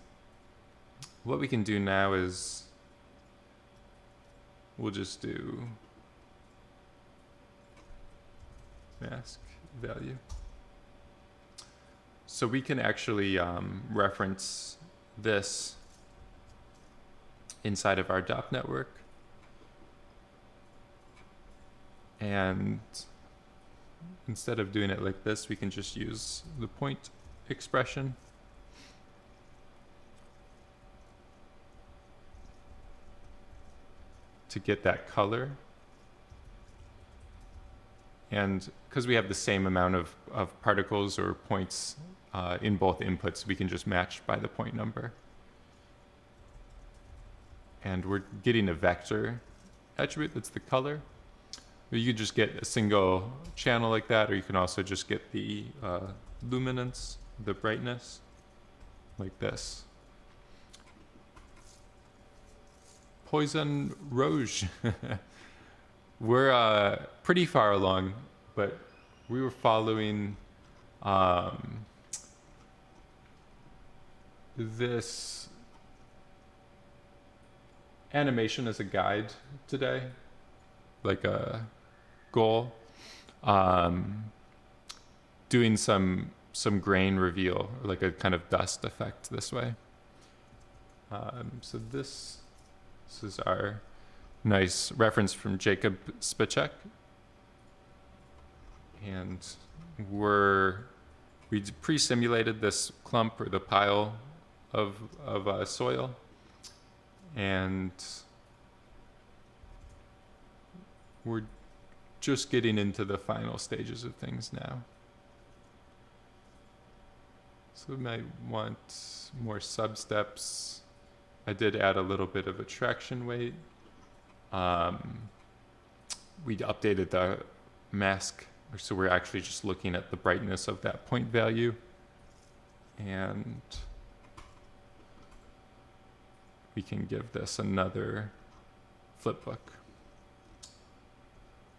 what we can do now is we'll just do mask value. So we can actually reference this inside of our DOP network. And instead of doing it like this, we can just use the point expression. To get that color. And because we have the same amount of particles or points in both inputs, we can just match by the point number. And we're getting a vector attribute that's the color. You could just get a single channel like that, or you can also just get the luminance, the brightness, like this. Poison Rouge. We're pretty far along, but we were following this animation as a guide today, like a goal, doing some grain reveal, like a kind of dust effect this way. So this is our nice reference from Jacob Spacek. And we pre-simulated this clump or the pile of soil. And we're just getting into the final stages of things now. So we might want more sub-steps. I did add a little bit of attraction weight. We updated the mask, so we're actually just looking at the brightness of that point value. And we can give this another flipbook.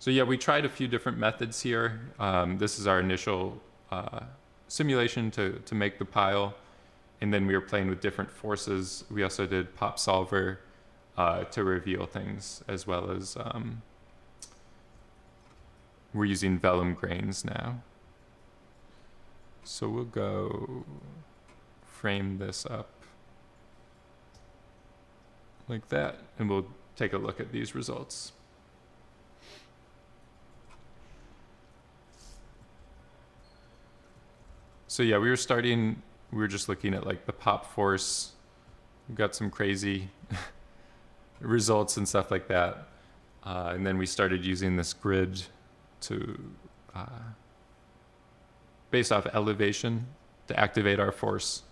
So yeah, we tried a few different methods here. This is our initial simulation to make the pile. And then we were playing with different forces. We also did pop solver to reveal things, as well as we're using vellum grains now. So we'll go frame this up like that, and we'll take a look at these results. So yeah, we were just looking at like the pop force. We got some crazy results and stuff like that. And then we started using this grid to, based off elevation, to activate our force,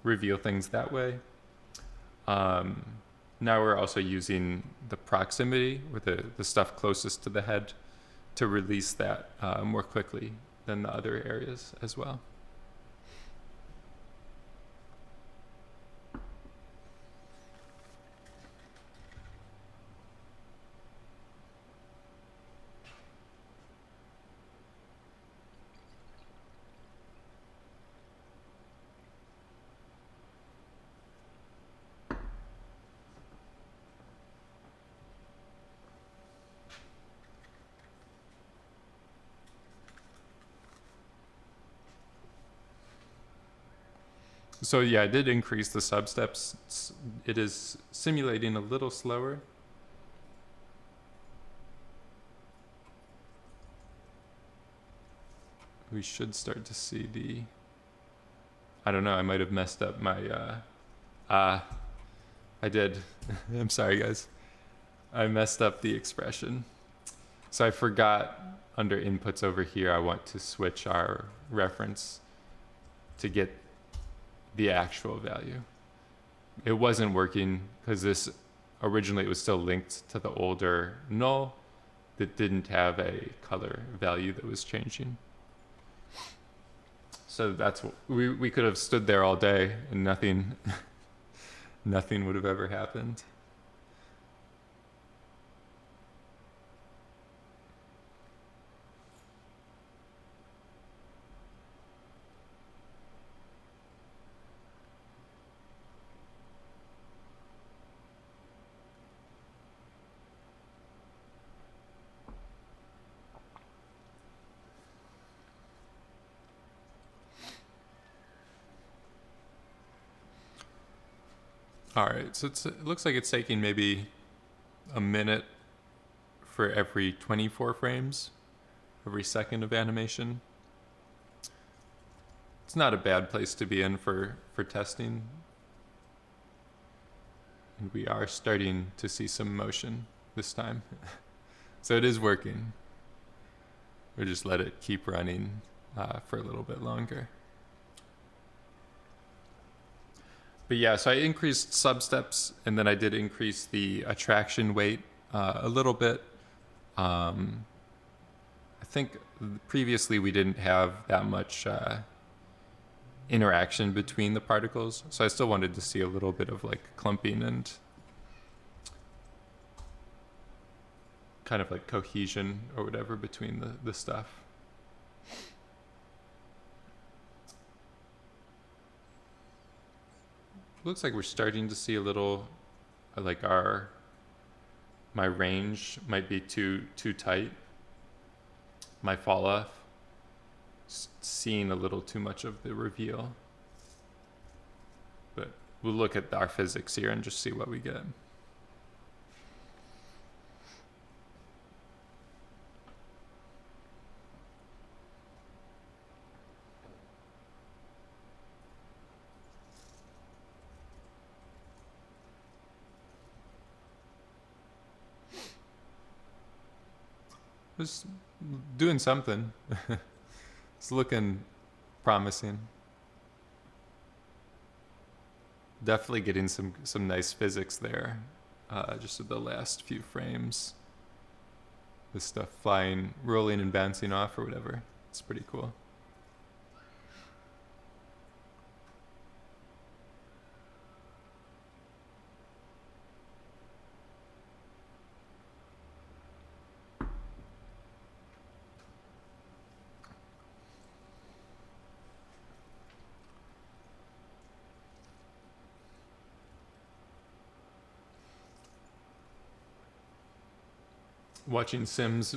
reveal things that way. Now we're also using the proximity with the stuff closest to the head to release that more quickly than the other areas as well. So yeah, I did increase the substeps. It is simulating a little slower. We should start to see the, I don't know, I might have messed up my, I did. I'm sorry, guys. I messed up the expression. So I forgot under inputs over here, I want to switch our reference to get the actual value. It wasn't working because this originally it was still linked to the older null that didn't have a color value that was changing. So that's what we could have stood there all day and nothing nothing would have ever happened. All right, so it looks like it's taking maybe a minute for every 24 frames, every second of animation. It's not a bad place to be in for testing. And we are starting to see some motion this time. So it is working. We'll just let it keep running for a little bit longer. But yeah, so I increased substeps, and then I did increase the attraction weight a little bit. I think previously we didn't have that much interaction between the particles, so I still wanted to see a little bit of like clumping and kind of like cohesion or whatever between the stuff. Looks like we're starting to see a little, like my range might be too tight. My fall off, seeing a little too much of the reveal. But we'll look at our physics here and just see what we get. Just doing something. It's looking promising. Definitely getting some nice physics there. Just with the last few frames. This stuff flying, rolling and bouncing off or whatever. It's pretty cool. watching Sims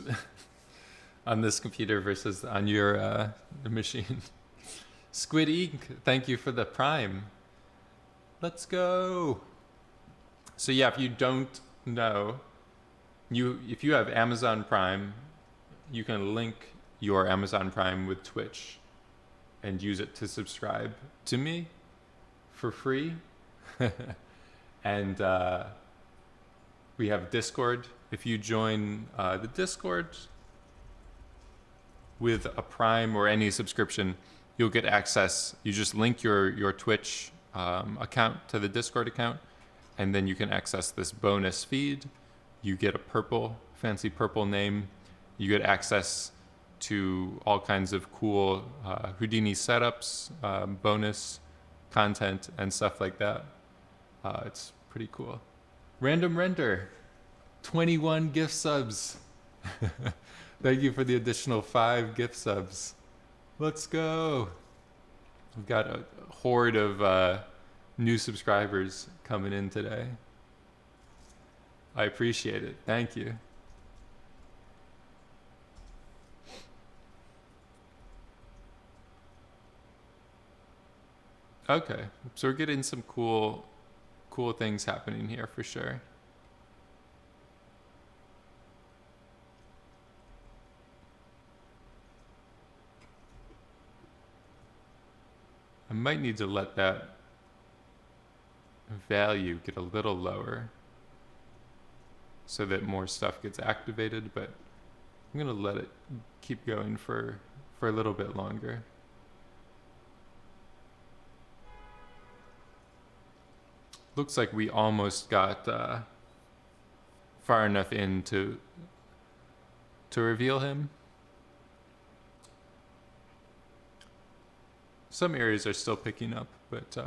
on this computer versus on your machine. Squid Ink, thank you for the Prime. Let's go. So yeah, if you don't know, if you have Amazon Prime, you can link your Amazon Prime with Twitch and use it to subscribe to me for free. And we have Discord. If you join the Discord with a Prime or any subscription, you'll get access. You just link your Twitch account to the Discord account, and then you can access this bonus feed. You get a fancy purple name. You get access to all kinds of cool Houdini setups, bonus content, and stuff like that. It's pretty cool. Random Render, 21 gift subs. Thank you for the additional 5 gift subs. Let's go. We've got a horde of new subscribers coming in today. I appreciate it. Thank you. Okay, so we're getting some cool things happening here for sure. I might need to let that value get a little lower so that more stuff gets activated, but I'm gonna let it keep going for a little bit longer. Looks like we almost got far enough in to reveal him. Some areas are still picking up, but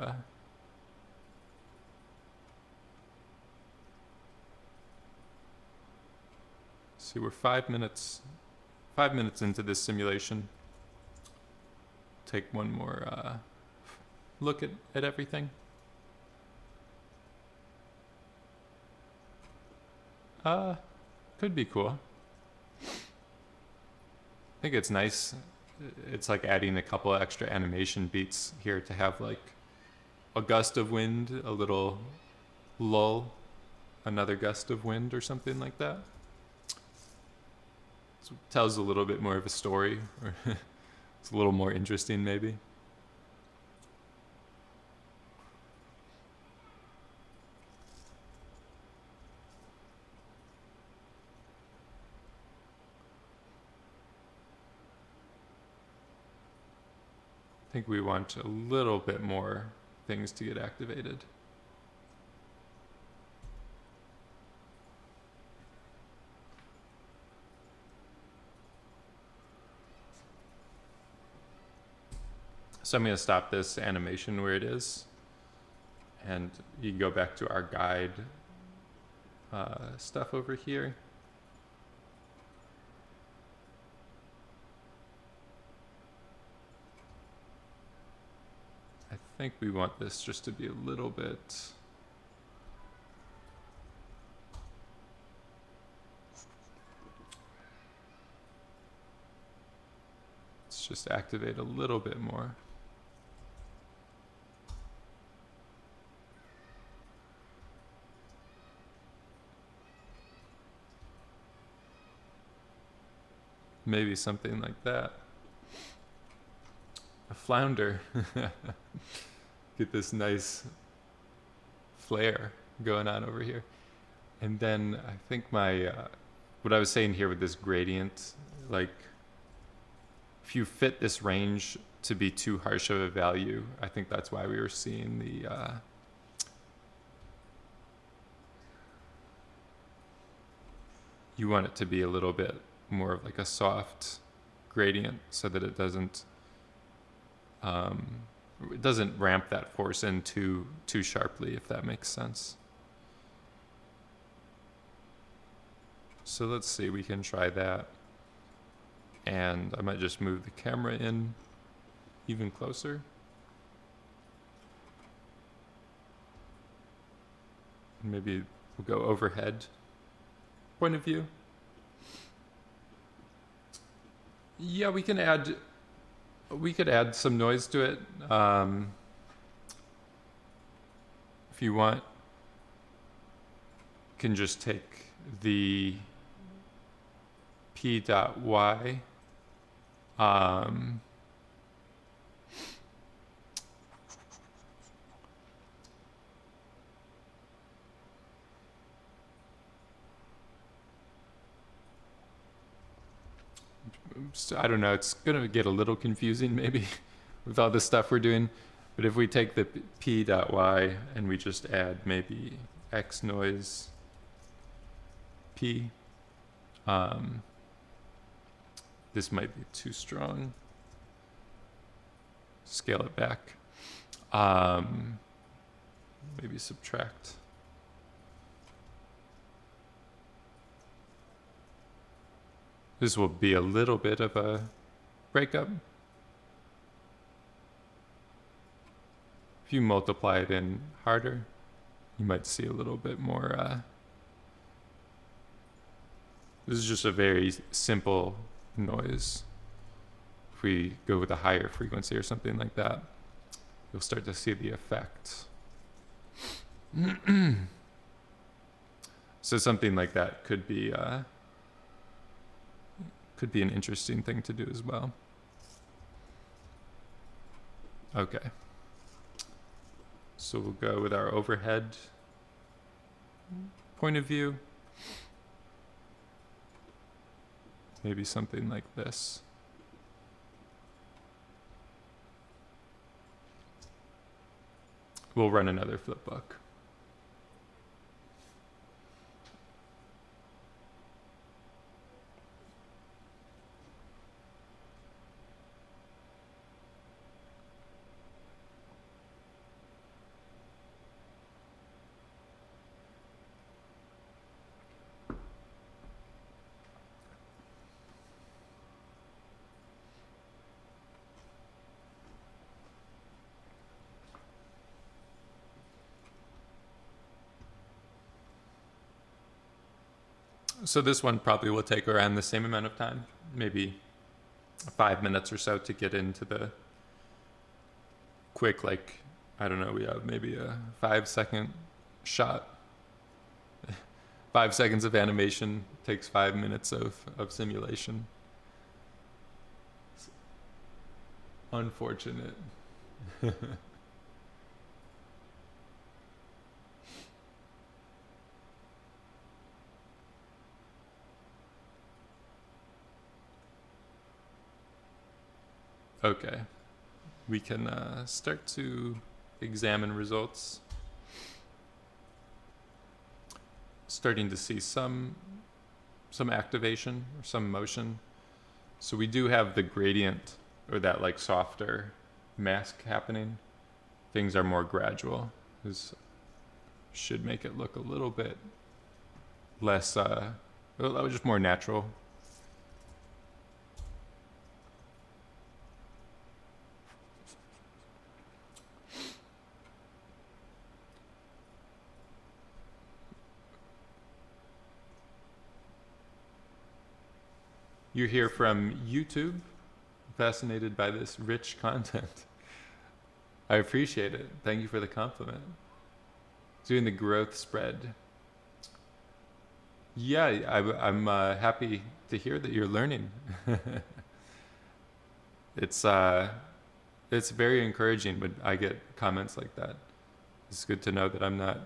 see, we're 5 minutes into this simulation. Take one more look at everything. Could be cool. I think it's nice. It's like adding a couple of extra animation beats here to have like a gust of wind, a little lull, another gust of wind or something like that. So it tells a little bit more of a story, or it's a little more interesting maybe. I think we want a little bit more things to get activated. So I'm going to stop this animation where it is, and you can go back to our guide stuff over here. I think we want this just to be a little bit. Let's just activate a little bit more. Maybe something like that. A flounder. Get this nice flare going on over here. And then I think what I was saying here with this gradient, like if you fit this range to be too harsh of a value, I think that's why we were seeing the you want it to be a little bit more of like a soft gradient so that it doesn't ramp that force in too sharply, if that makes sense. So let's see, we can try that. And I might just move the camera in even closer. Maybe we'll go overhead point of view. Yeah, we could add some noise to it. If you want, you can just take the p.y. So I don't know, it's gonna get a little confusing maybe with all the stuff we're doing. But if we take the p.y and we just add maybe x noise p, this might be too strong. Scale it back. Maybe subtract. This will be a little bit of a breakup. If you multiply it in harder, you might see a little bit more. This is just a very simple noise. If we go with a higher frequency or something like that, you'll start to see the effect. So something like that could be an interesting thing to do as well. Okay. So we'll go with our overhead point of view. Maybe something like this. We'll run another flipbook. So this one probably will take around the same amount of time, maybe 5 minutes or so to get into the quick, like, I don't know, we have maybe a 5-second shot. 5 seconds of animation takes 5 minutes of simulation. It's unfortunate. Okay, we can start to examine results. Starting to see some activation or some motion. So we do have the gradient, or that like softer mask happening. Things are more gradual. This should make it look a little bit less, just more natural. You're here from YouTube, fascinated by this rich content. I appreciate it. Thank you for the compliment. Doing the growth spread. Yeah, I'm happy to hear that you're learning. It's very encouraging when I get comments like that. It's good to know that I'm not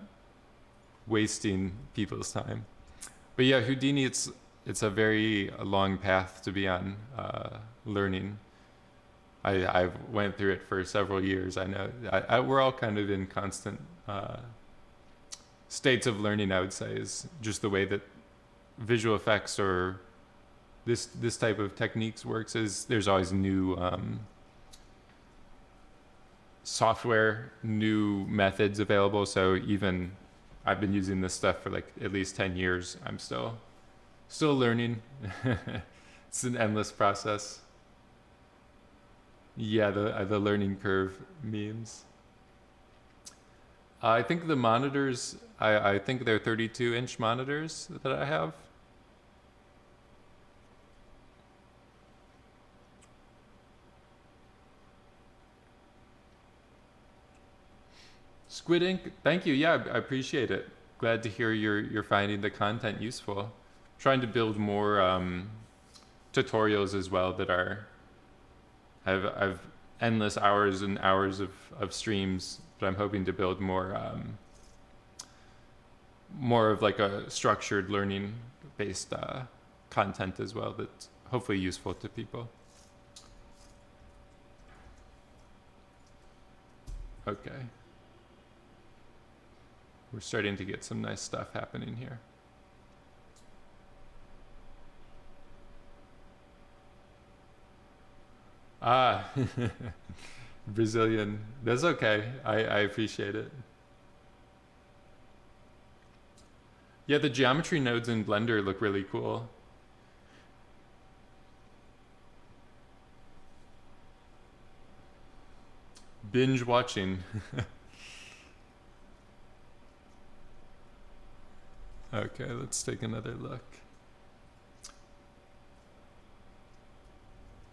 wasting people's time. But yeah, Houdini, it's a very long path to be on, learning. I've went through it for several years. I know we're all kind of in constant states of learning, I would say, is just the way that visual effects or this type of techniques works. Is there's always new software, new methods available. So even I've been using this stuff for like at least 10 years. I'm still learning. It's an endless process. Yeah, the learning curve memes. I think the monitors, I think they're 32-inch monitors that I have. Squid Ink, thank you. Yeah, I appreciate it. Glad to hear you're finding the content useful. Trying to build more tutorials as well that are I've endless hours and hours of streams, but I'm hoping to build more of like a structured learning based content as well that's hopefully useful to people. Okay. We're starting to get some nice stuff happening here. Ah, Brazilian. That's okay. I appreciate it. Yeah, the geometry nodes in Blender look really cool. Binge watching. Okay, let's take another look.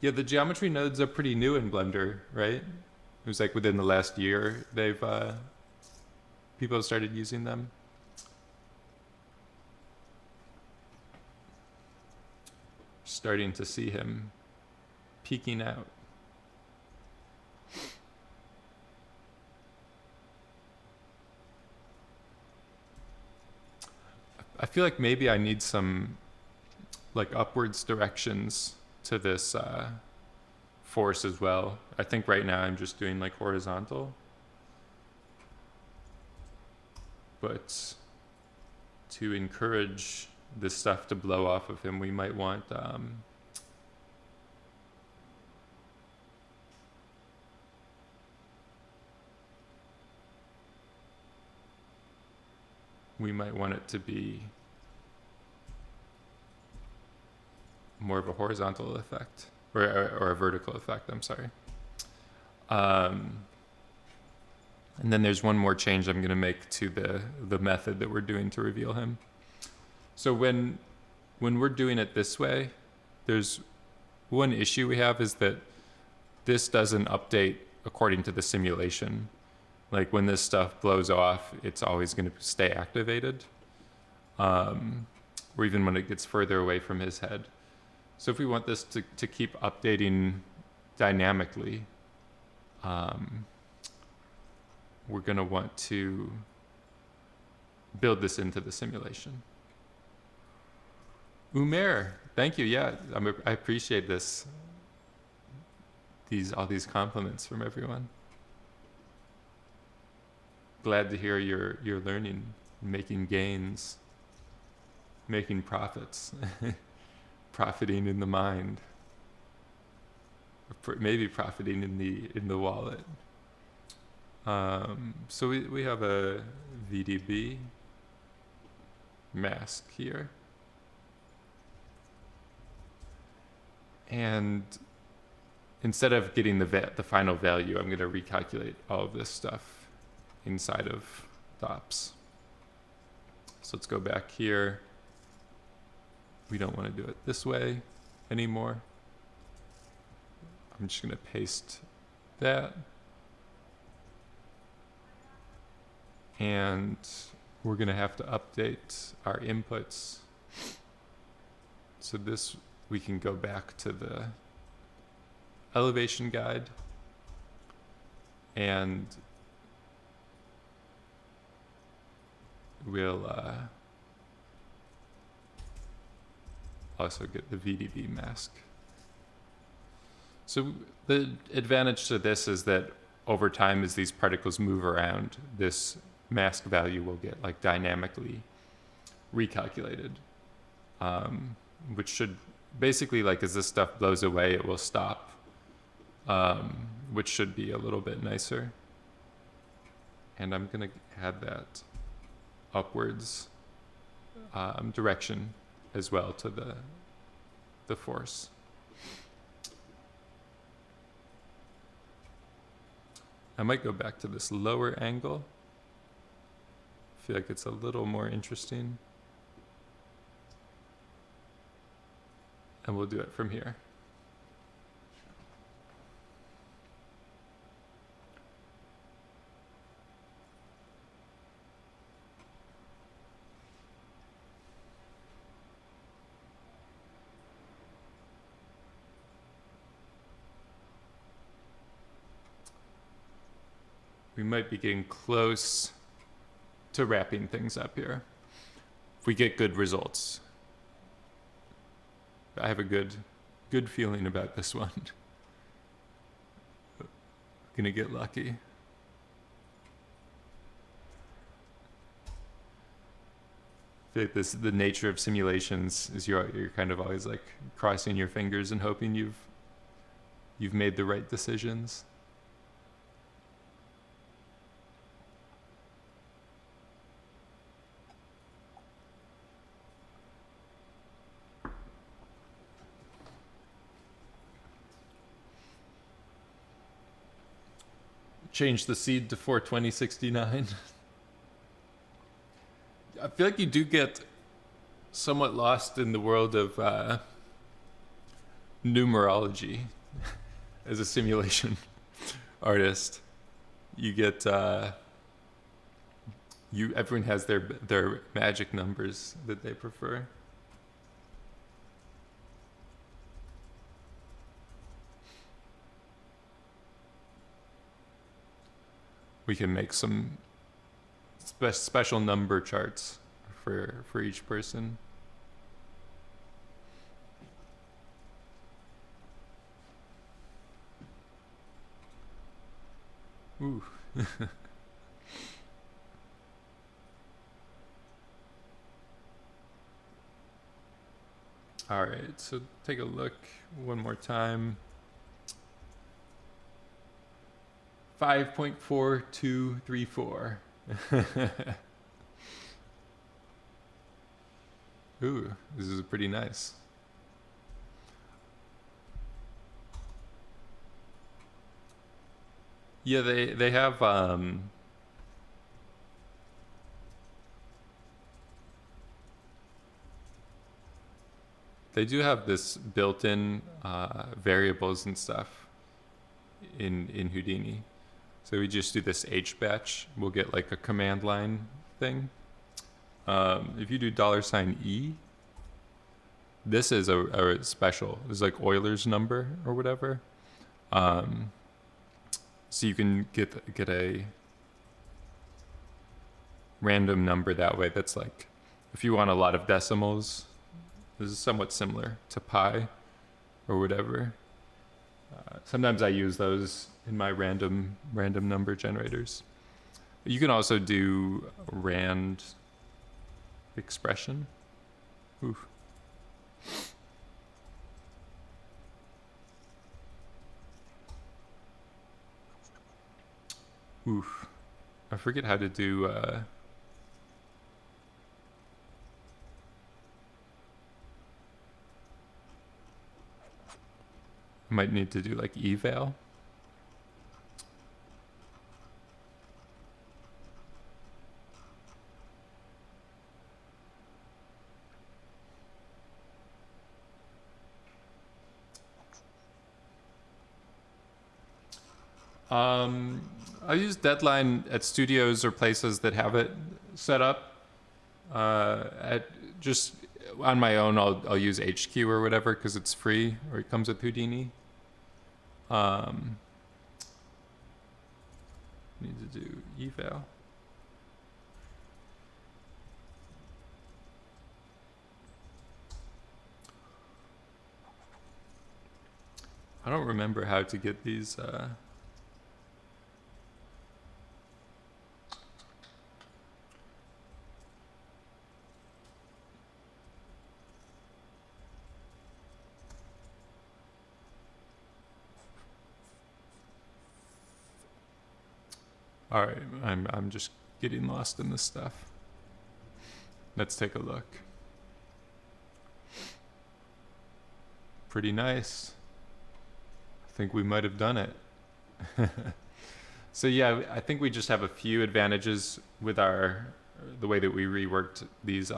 Yeah, the geometry nodes are pretty new in Blender, right? It was like within the last year they've people have started using them. Starting to see him peeking out. I feel like maybe I need some like upwards directions to this force as well. I think right now I'm just doing like horizontal. But to encourage this stuff to blow off of him, we might want it to be more of a horizontal effect, or a vertical effect, I'm sorry. And then there's one more change I'm gonna make to the method that we're doing to reveal him. So when we're doing it this way, there's one issue we have is that this doesn't update according to the simulation. Like when this stuff blows off, it's always going to stay activated, or even when it gets further away from his head. So if we want this to keep updating dynamically, we're going to want to build this into the simulation. Umair, thank you. Yeah, I appreciate this. All these compliments from everyone. Glad to hear you're learning, making gains, making profits, profiting in the mind, maybe profiting in the wallet. So we have a VDB mask here. And instead of getting the final value, I'm going to recalculate all of this stuff inside of DOPS. So let's go back here. We don't want to do it this way anymore. I'm just going to paste that. And we're going to have to update our inputs. So this, we can go back to the elevation guide and we'll also get the VDB mask. So the advantage to this is that over time, as these particles move around, this mask value will get like dynamically recalculated, which should basically, like, as this stuff blows away, it will stop, which should be a little bit nicer. And I'm gonna add that upwards direction as well to the force. I might go back to this lower angle. I feel like it's a little more interesting. And we'll do it from here. we might be getting close to wrapping things up here. If we get good results. I have a good feeling about this one. Gonna get lucky. I feel like the nature of simulations is you're kind of always like crossing your fingers and hoping you've made the right decisions. Change the seed to 42069. I feel like you do get somewhat lost in the world of numerology as a simulation artist. You get everyone has their magic numbers that they prefer. We can make some special number charts for each person. Ooh. All right, so take a look one more time. 5.4234. Ooh, this is pretty nice. Yeah, they have they do have this built-in variables and stuff in Houdini. So we just do this H batch, we'll get like a command line thing. If you do $E, this is a special. It's like Euler's number or whatever. So you can get a random number that way. That's like, if you want a lot of decimals, this is somewhat similar to pi or whatever. Sometimes I use those in my random number generators. You can also do rand expression. Oof. Oof. I forget how to do I might need to do like eval. I use deadline at studios or places that have it set up. At just on my own, I'll use HQ or whatever because it's free or it comes with Houdini. Need to do eval. I don't remember how to get these. All right, I'm just getting lost in this stuff. Let's take a look. Pretty nice. I think we might have done it. So yeah, I think we just have a few advantages with the way that we reworked these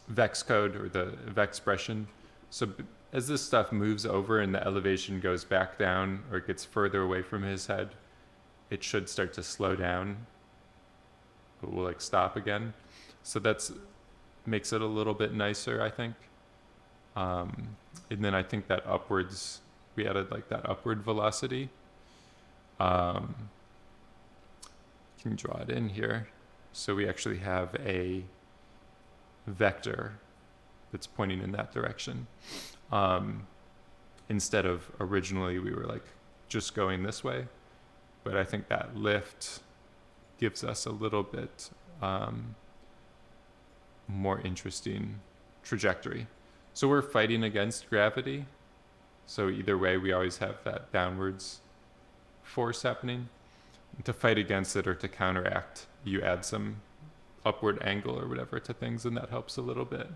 vex code or the vex expression. So as this stuff moves over and the elevation goes back down or it gets further away from his head, it should start to slow down. But we'll like stop again. So that's makes it a little bit nicer, I think. And then I think that upwards, we added like that upward velocity. Can draw it in here. So we actually have a vector that's pointing in that direction. Instead of originally we were like just going this way, but I think that lift gives us a little bit more interesting trajectory. So we're fighting against gravity. So either way, we always have that downwards force happening. To fight against it or to counteract, you add some upward angle or whatever to things, and that helps a little bit.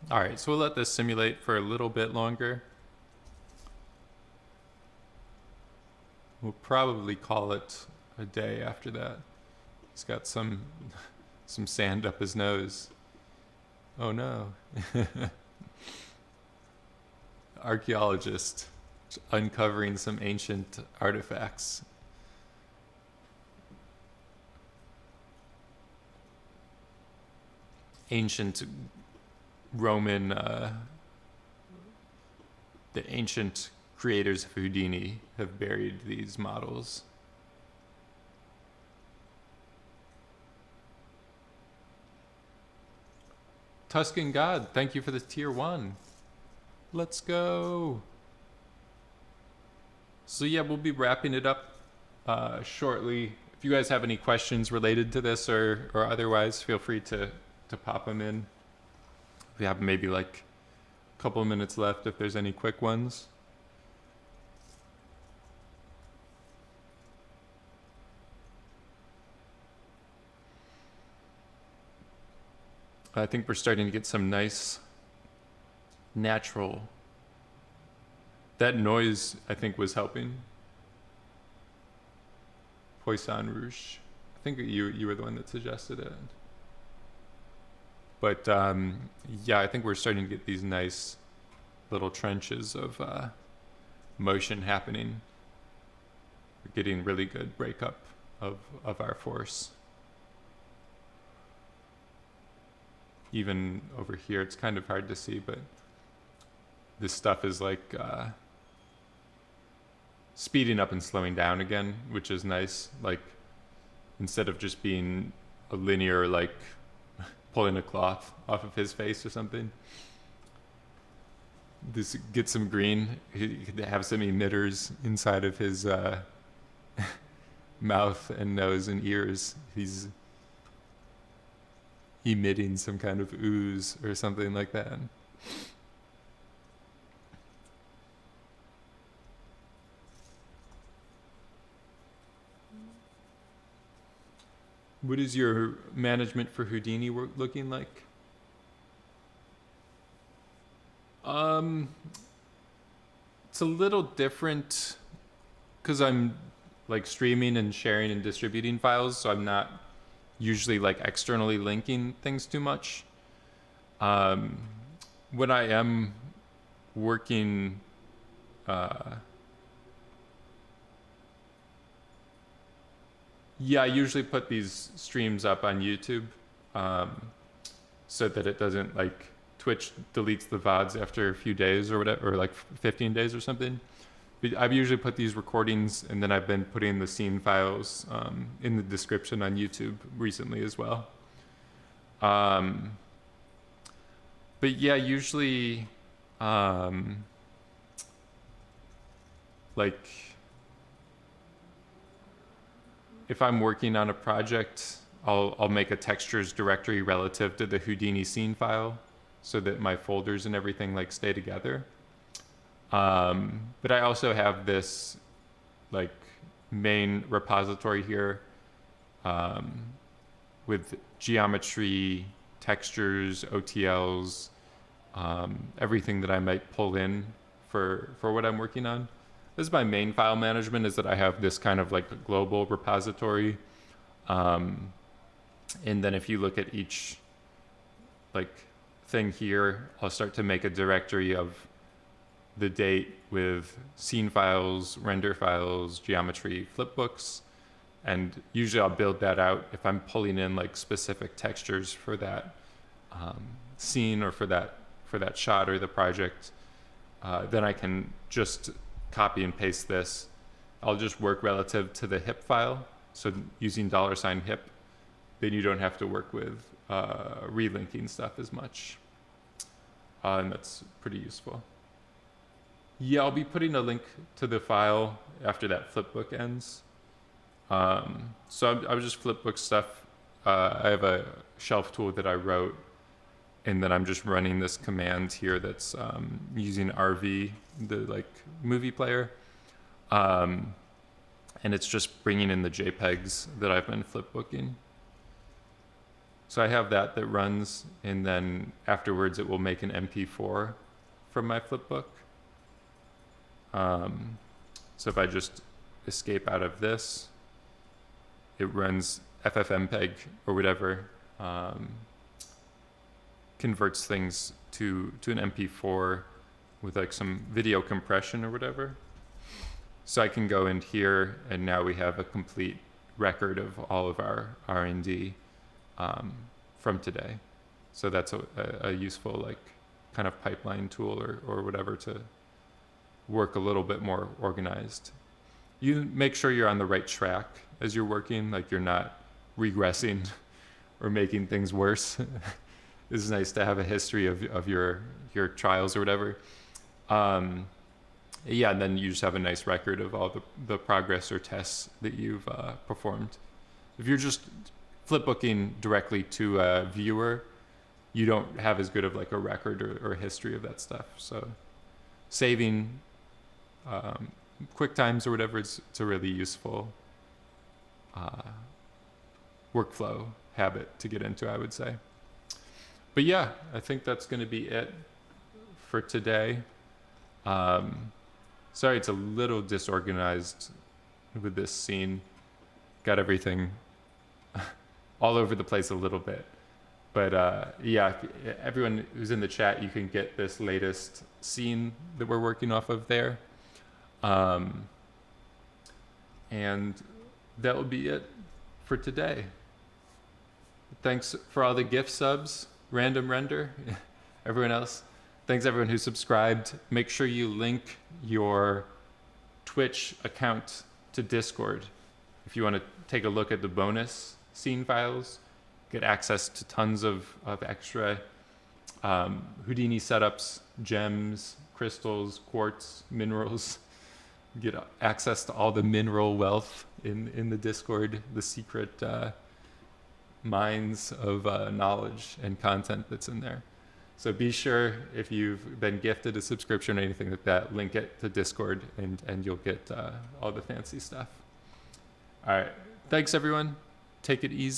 All right, so we'll let this simulate for a little bit longer. We'll probably call it a day after that. He's got some sand up his nose. Oh no. Archaeologist uncovering some ancient artifacts. Ancient Roman, the ancient creators of Houdini have buried these models. Tuscan God, thank you for the tier 1. Let's go. So yeah, we'll be wrapping it up shortly. If you guys have any questions related to this or otherwise, feel free to pop them in. We have maybe like a couple of minutes left if there's any quick ones. I think we're starting to get some nice natural. That noise, I think, was helping. Poisson Rouge. I think you were the one that suggested it. But yeah, I think we're starting to get these nice little trenches of motion happening. We're getting really good breakup of our force. Even over here, it's kind of hard to see, but this stuff is like speeding up and slowing down again, which is nice. Like, instead of just being a linear, like, pulling a cloth off of his face or something. This get some green. He could have some emitters inside of his mouth and nose and ears. He's emitting some kind of ooze or something like that. What is your management for Houdini work looking like? It's a little different because I'm like streaming and sharing and distributing files, so I'm not usually like externally linking things too much. When I am working yeah, I usually put these streams up on YouTube so that it doesn't, like, Twitch deletes the VODs after a few days or whatever, or like 15 days or something. But I've usually put these recordings, and then I've been putting the scene files in the description on YouTube recently as well. But yeah, usually like, if I'm working on a project, I'll make a textures directory relative to the Houdini scene file so that my folders and everything like stay together. But I also have this like main repository here with geometry, textures, OTLs, everything that I might pull in for what I'm working on. this is my main file management, is that I have this kind of like a global repository. And then if you look at each like thing here, I'll start to make a directory of the date with scene files, render files, geometry, flipbooks. And usually I'll build that out if I'm pulling in like specific textures for that scene or for that shot or the project. Then I can just copy and paste this. I'll just work relative to the hip file. So using $hip, then you don't have to work with relinking stuff as much. And that's pretty useful. Yeah, I'll be putting a link to the file after that flipbook ends. So I was just flipbook stuff. I have a shelf tool that I wrote, and then I'm just running this command here that's using RV, the like movie player. And it's just bringing in the JPEGs that I've been flipbooking. So I have that runs, and then afterwards it will make an MP4 from my flipbook. So if I just escape out of this, it runs FFmpeg or whatever, converts things to an MP4 with like some video compression or whatever. So I can go in here, and now we have a complete record of all of our R&D from today. So that's a useful like kind of pipeline tool or whatever to work a little bit more organized. You make sure you're on the right track as you're working, like you're not regressing or making things worse. It's nice to have a history of your trials or whatever. Yeah, and then you just have a nice record of all the progress or tests that you've performed. If you're just flipbooking directly to a viewer, you don't have as good of like a record or a history of that stuff. So saving QuickTimes or whatever, it's a really useful workflow habit to get into, I would say. But yeah, I think that's going to be it for today. Sorry, it's a little disorganized with this scene. Got everything all over the place a little bit. But yeah, everyone who's in the chat, you can get this latest scene that we're working off of there. And that will be it for today. Thanks for all the gift subs, Random Render, everyone else. Thanks everyone who subscribed. Make sure you link your Twitch account to Discord if you want to take a look at the bonus scene files, get access to tons of extra Houdini setups, gems, crystals, quartz, minerals. Get access to all the mineral wealth in the Discord, the secret mines of knowledge and content that's in there. So be sure, if you've been gifted a subscription or anything like that, link it to Discord and you'll get all the fancy stuff. All right. Thanks, everyone. Take it easy.